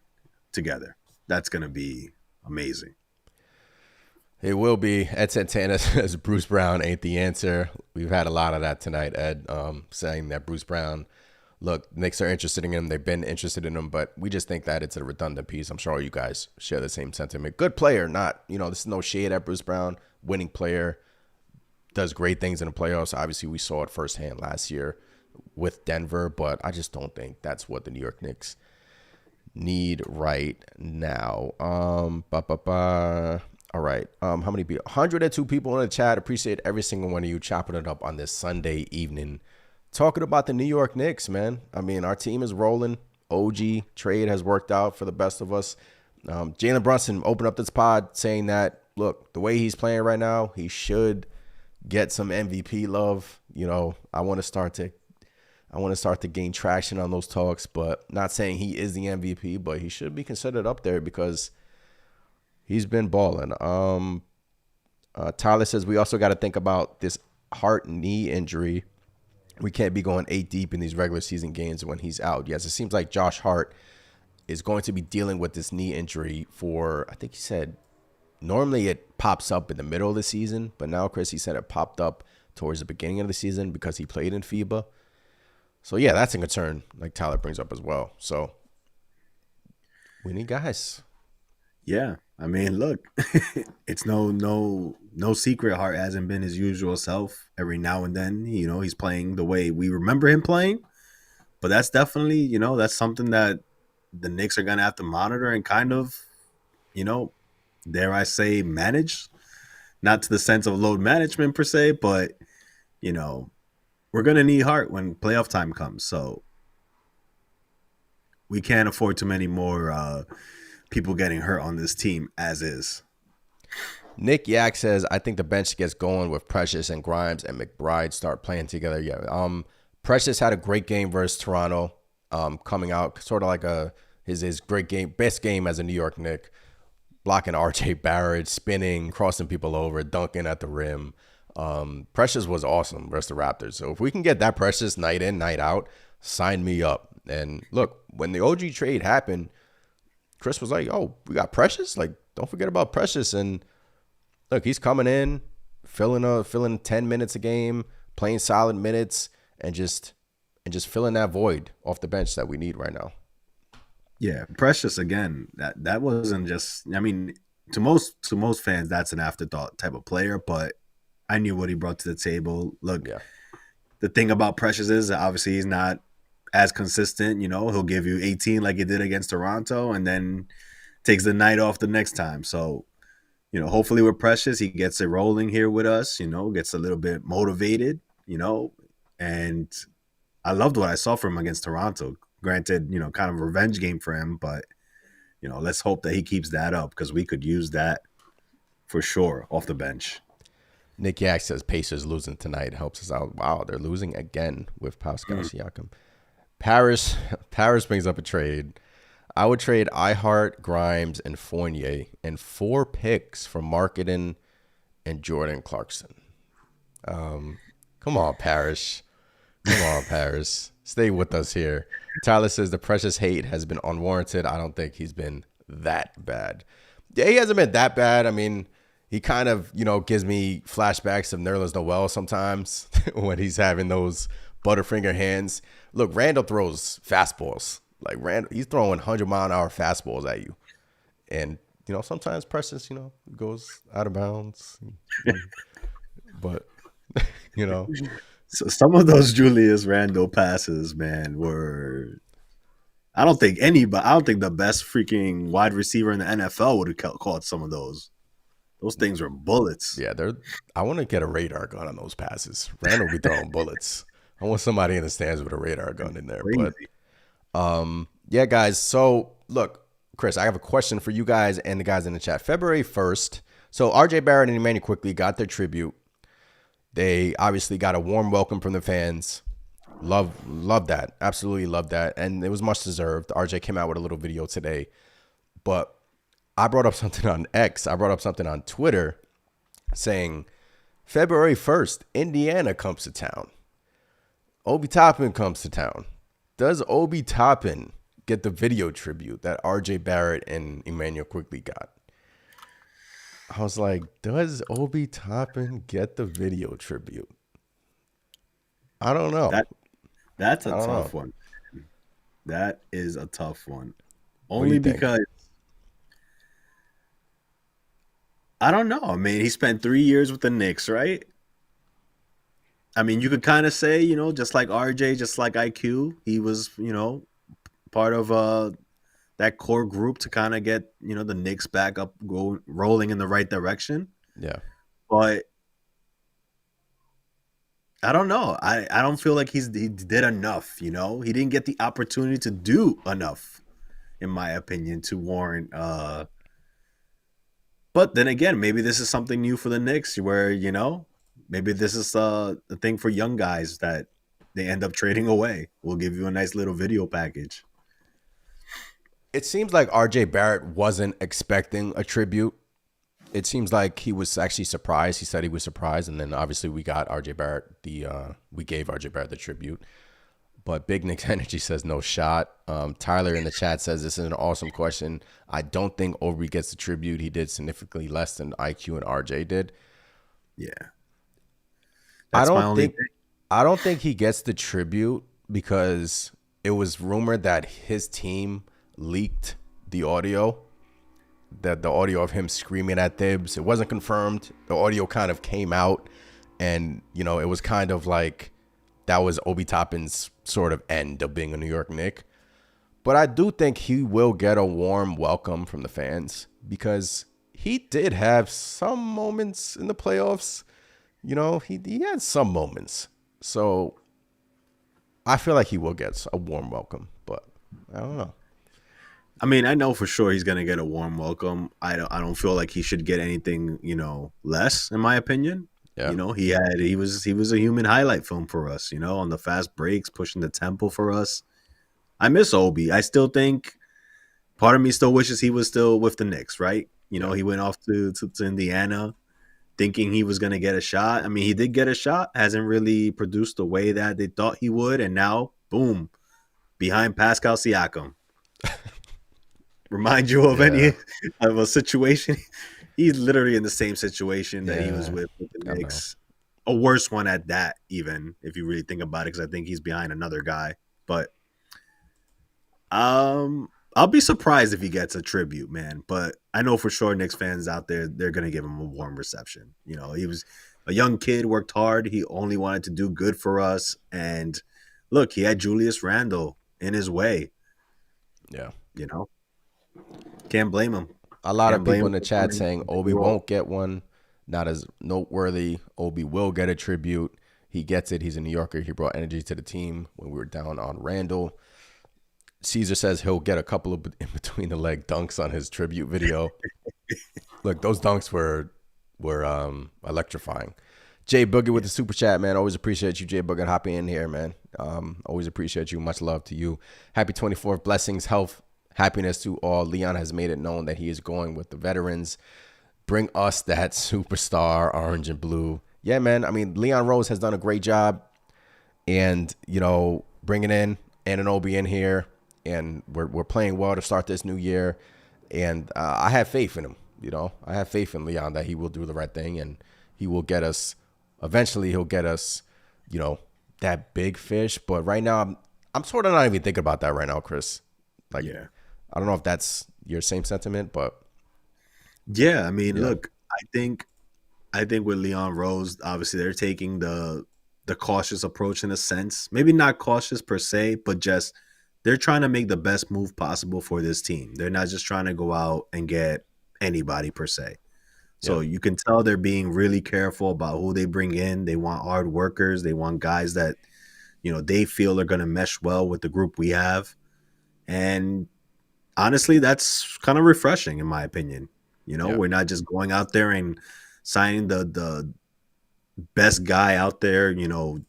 together. That's gonna be amazing. It will be. Ed Santana says Bruce Brown ain't the answer. We've had a lot of that tonight, Ed, saying that Bruce Brown, look, Knicks are interested in him. They've been interested in him, but we just think that it's a redundant piece. I'm sure you guys share the same sentiment. Good player, not, this is no shade at Bruce Brown. Winning player, does great things in the playoffs. Obviously, we saw it firsthand last year with Denver, but I just don't think that's what the New York Knicks need right now. All right. How many people? 102 people in the chat. Appreciate every single one of you chopping it up on this Sunday evening. Talking about the New York Knicks, man. I mean, our team is rolling. OG trade has worked out for the best of us. Jalen Brunson opened up this pod saying that, look, the way he's playing right now, he should get some MVP love. I want to start to gain traction on those talks, but not saying he is the MVP, but he should be considered up there because he's been balling. Tyler says we also got to think about this heart knee injury. We can't be going 8 deep in these regular season games when he's out. Yes, it seems like Josh Hart is going to be dealing with this knee injury for, I think he said, normally it pops up in the middle of the season, but now, Chris, he said it popped up towards the beginning of the season because he played in FIBA. So, yeah, that's a concern, like Tyler brings up as well. So, we need guys. Yeah, I mean, look, it's no secret. Hart hasn't been his usual self. Every now and then, he's playing the way we remember him playing. But that's definitely, that's something that the Knicks are gonna have to monitor and kind of, you know, dare I say, manage. Not to the sense of load management per se, but you know, we're gonna need Hart when playoff time comes. So we can't afford too many more people getting hurt on this team as is. Nick Yak says, I think the bench gets going with Precious and Grimes and McBride start playing together. Yeah. Precious had a great game versus Toronto, coming out sort of like his great game, best game as a New York Knick, blocking RJ Barrett, spinning, crossing people over, dunking at the rim. Precious was awesome versus the Raptors. So if we can get that Precious night in, night out, sign me up. And look, when the OG trade happened, Chris was like, oh, we got Precious? Like, don't forget about Precious. And look, he's coming in, filling 10 minutes a game, playing solid minutes, and just filling that void off the bench that we need right now. Yeah, Precious again. That wasn't just. I mean, to most fans, that's an afterthought type of player. But I knew what he brought to the table. Look, Yeah. The thing about Precious is obviously he's not as consistent. He'll give you 18 like he did against Toronto, and then takes the night off the next time. So, hopefully with Precious, he gets it rolling here with us. Gets a little bit motivated. And I loved what I saw from him against Toronto. Granted, kind of a revenge game for him, but let's hope that he keeps that up because we could use that for sure off the bench. Nick Yak says Pacers losing tonight helps us out. Wow, they're losing again with Pascal Siakam. Paris brings up a trade. I would trade iHeart, Grimes, and Fournier and 4 picks for Marketing and Jordan Clarkson. Come on, Parrish. Come on, Paris. Stay with us here. Tyler says the Precious hate has been unwarranted. I don't think he's been that bad. Yeah, he hasn't been that bad. I mean, he kind of, gives me flashbacks of Nerlens Noel sometimes when he's having those Butterfinger hands. Look, Randall throws fastballs. Like, he's throwing 100-mile-an-hour fastballs at you. And, sometimes Precious, goes out of bounds. But, So some of those Julius Randle passes, man, were. I don't think the best freaking wide receiver in the NFL would have caught some of those. Those things were bullets. Yeah, I want to get a radar gun on those passes. Randall be throwing bullets. I want somebody in the stands with a radar gun in there. Crazy. But yeah, guys. So look, Chris, I have a question for you guys and the guys in the chat. February 1st. So RJ Barrett and Emmanuel quickly got their tribute. They obviously got a warm welcome from the fans. Love that. Absolutely love that. And it was much deserved. RJ came out with a little video today. But I brought up something on X. I brought up something on Twitter saying February 1st, Indiana comes to town. Obi Toppin comes to town. Does Obi Toppin get the video tribute that RJ Barrett and Emmanuel quickly got? I was like, does Obi Toppin get the video tribute? I don't know. That's a tough one. That is a tough one. What do Only you think? because I don't know. I mean, he spent 3 years with the Knicks, right? I mean, you could kind of say, just like RJ, just like IQ, he was, part of that core group to kind of get, the Knicks back up, rolling in the right direction. Yeah. But I don't know. I don't feel like he did enough, He didn't get the opportunity to do enough, in my opinion, to warrant. But then again, maybe this is something new for the Knicks where, maybe this is a thing for young guys that they end up trading away. We'll give you a nice little video package. It seems like RJ Barrett wasn't expecting a tribute. It seems like he was actually surprised. He said he was surprised, and then obviously we got RJ Barrett we gave RJ Barrett the tribute. But Big Nick's Energy says no shot. Tyler in the chat says this is an awesome question. I don't think Obi gets the tribute. He did significantly less than IQ and RJ did. Yeah. I don't think he gets the tribute because it was rumored that his team leaked the audio the audio of him screaming at Thibs. It wasn't confirmed. The audio kind of came out, and it was kind of like that was Obi Toppin's sort of end of being a New York Knick. But I do think he will get a warm welcome from the fans because he did have some moments in the playoffs. He had some moments. So I feel like he will get a warm welcome, but I don't know. I mean, I know for sure he's going to get a warm welcome. I don't feel like he should get anything, less, in my opinion. Yeah. He was a human highlight film for us, on the fast breaks, pushing the tempo for us. I miss Obi. I still think part of me still wishes he was still with the Knicks, right? He went off to Indiana thinking he was going to get a shot. I mean, he did get a shot, hasn't really produced the way that they thought he would, and now, boom, behind Pascal Siakam. Remind you of any of a situation? He's literally in the same situation that he was with the Knicks. A worse one at that, even, if you really think about it, because I think he's behind another guy. But I'll be surprised if he gets a tribute, man. But I know for sure Knicks fans out there, they're going to give him a warm reception. He was a young kid, worked hard. He only wanted to do good for us. And look, he had Julius Randle in his way. Yeah. Can't blame him. A lot of people in the chat saying Obi won't get one. Not as noteworthy. Obi will get a tribute. He gets it. He's a New Yorker. He brought energy to the team when we were down on Randle. Caesar says he'll get a couple of in between the leg dunks on his tribute video. Look, those dunks were electrifying. Jay Boogie with the super chat, man. Always appreciate you, Jay Boogie, hopping in here, man. Always appreciate you. Much love to you. Happy 24th. Blessings, health, happiness to all. Leon has made it known that he is going with the veterans. Bring us that superstar, orange and blue. Yeah, man. I mean, Leon Rose has done a great job. And, bringing in Anunoby in here. And we're playing well to start this new year. And I have faith in him. I have faith in Leon that he will do the right thing. And he will get us, eventually he'll get us, that big fish. But right now, I'm sort of not even thinking about that right now, Chris. I don't know if that's your same sentiment, but. Yeah, I mean, look, I think with Leon Rose, obviously they're taking the cautious approach in a sense. Maybe not cautious per se, but just they're trying to make the best move possible for this team. They're not just trying to go out and get anybody per se. So you can tell they're being really careful about who they bring in. They want hard workers. They want guys that, they feel are going to mesh well with the group we have. And honestly, that's kind of refreshing in my opinion. We're not just going out there and signing the best guy out there,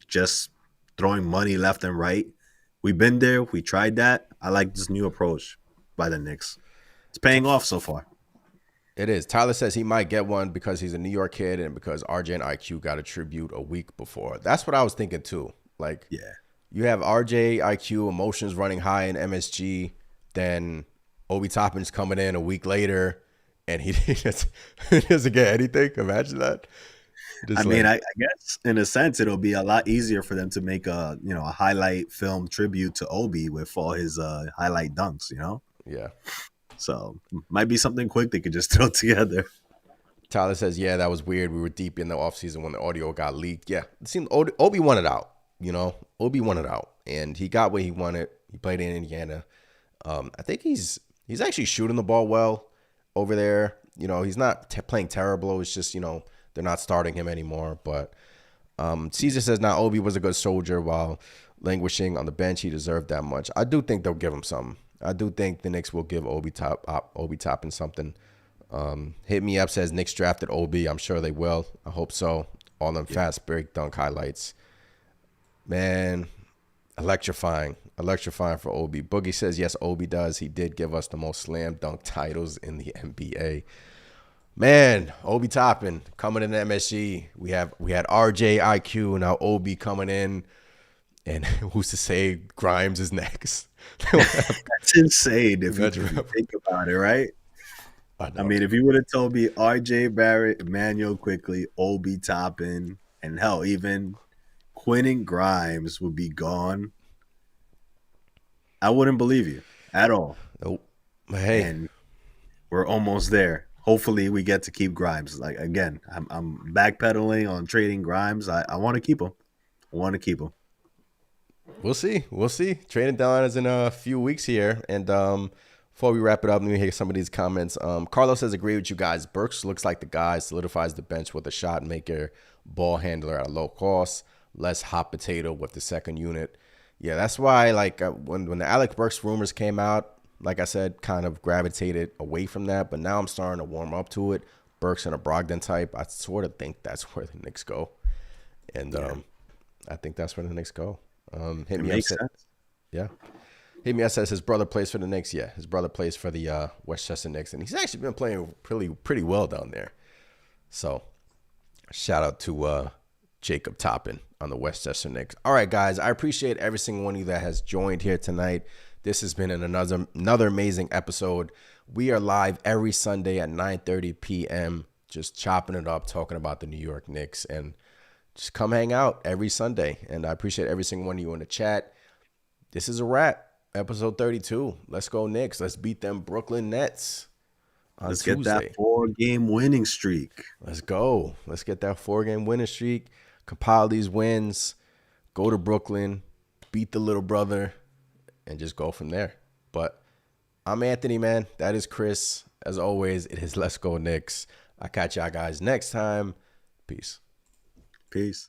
just throwing money left and right. We've been there. We tried that. I like this new approach by the Knicks. It's paying off so far. It is. Tyler says he might get one because he's a New York kid and because RJ and IQ got a tribute a week before. That's what I was thinking too. You have RJ, IQ, emotions running high in MSG, then Obi Toppin's coming in a week later, and he doesn't get anything. Imagine that. I guess in a sense it'll be a lot easier for them to make a highlight film tribute to Obi with all his highlight dunks. Yeah. So might be something quick they could just throw together. Tyler says, yeah, that was weird. We were deep in the offseason when the audio got leaked. Yeah, it seemed Obi wanted out. Obi wanted out, and he got what he wanted. He played in Indiana. I think he's actually shooting the ball well over there. He's not playing terrible. It's just, they're not starting him anymore. But Caesar says, now Obi was a good soldier while languishing on the bench. He deserved that much. I do think they'll give him something. I do think the Knicks will give Obi Toppin something. Hit Me Up says Knicks drafted Obi. I'm sure they will. I hope so. All them fast break dunk highlights. Man, electrifying for Obi. Boogie says, yes, Obi does. He did give us the most slam dunk titles in the NBA. Man, Obi Toppin coming in the MSG. We had RJ, IQ, now Obi coming in. And who's to say Grimes is next? That's insane if you think about it, right? I mean, if you would have told me RJ Barrett, Emmanuel Quickly, Obi Toppin, and hell, even Quentin Grimes would be gone, I wouldn't believe you at all. Nope. Hey. And We're almost there. Hopefully, we get to keep Grimes. Like again, I'm backpedaling on trading Grimes. I want to keep him. I want to keep him. We'll see. We'll see. Trading deadline is in a few weeks here. And before we wrap it up, let me hear some of these comments. Carlos says, agree with you guys. Burks looks like the guy, solidifies the bench with a shot maker, ball handler at a low cost, less hot potato with the second unit. Yeah, that's why, like, when the Alec Burks rumors came out, like I said, kind of gravitated away from that. But now I'm starting to warm up to it. Burks and a Brogdon type. I sort of think that's where the Knicks go. And I think that's where the Knicks go. Hit me up. Yeah. Hit me up, says his brother plays for the Knicks. Yeah, his brother plays for the Westchester Knicks. And he's actually been playing pretty well down there. So shout out to Jacob Toppin on the Westchester Knicks. All right, guys. I appreciate every single one of you that has joined here tonight. This has been another amazing episode. We are live every Sunday at 9:30 p.m. just chopping it up, talking about the New York Knicks. And just come hang out every Sunday. And I appreciate every single one of you in the chat. This is a wrap. Episode 32. Let's go Knicks. Let's beat them Brooklyn Nets on Let's Tuesday. get that 4-game winning streak. Let's go. Let's get that 4-game winning streak. Compile these wins. Go to Brooklyn. Beat the little brother. And just go from there. But I'm Anthony, man. That is Chris. As always, it is Let's Go Knicks. I'll catch y'all guys next time. Peace. Peace.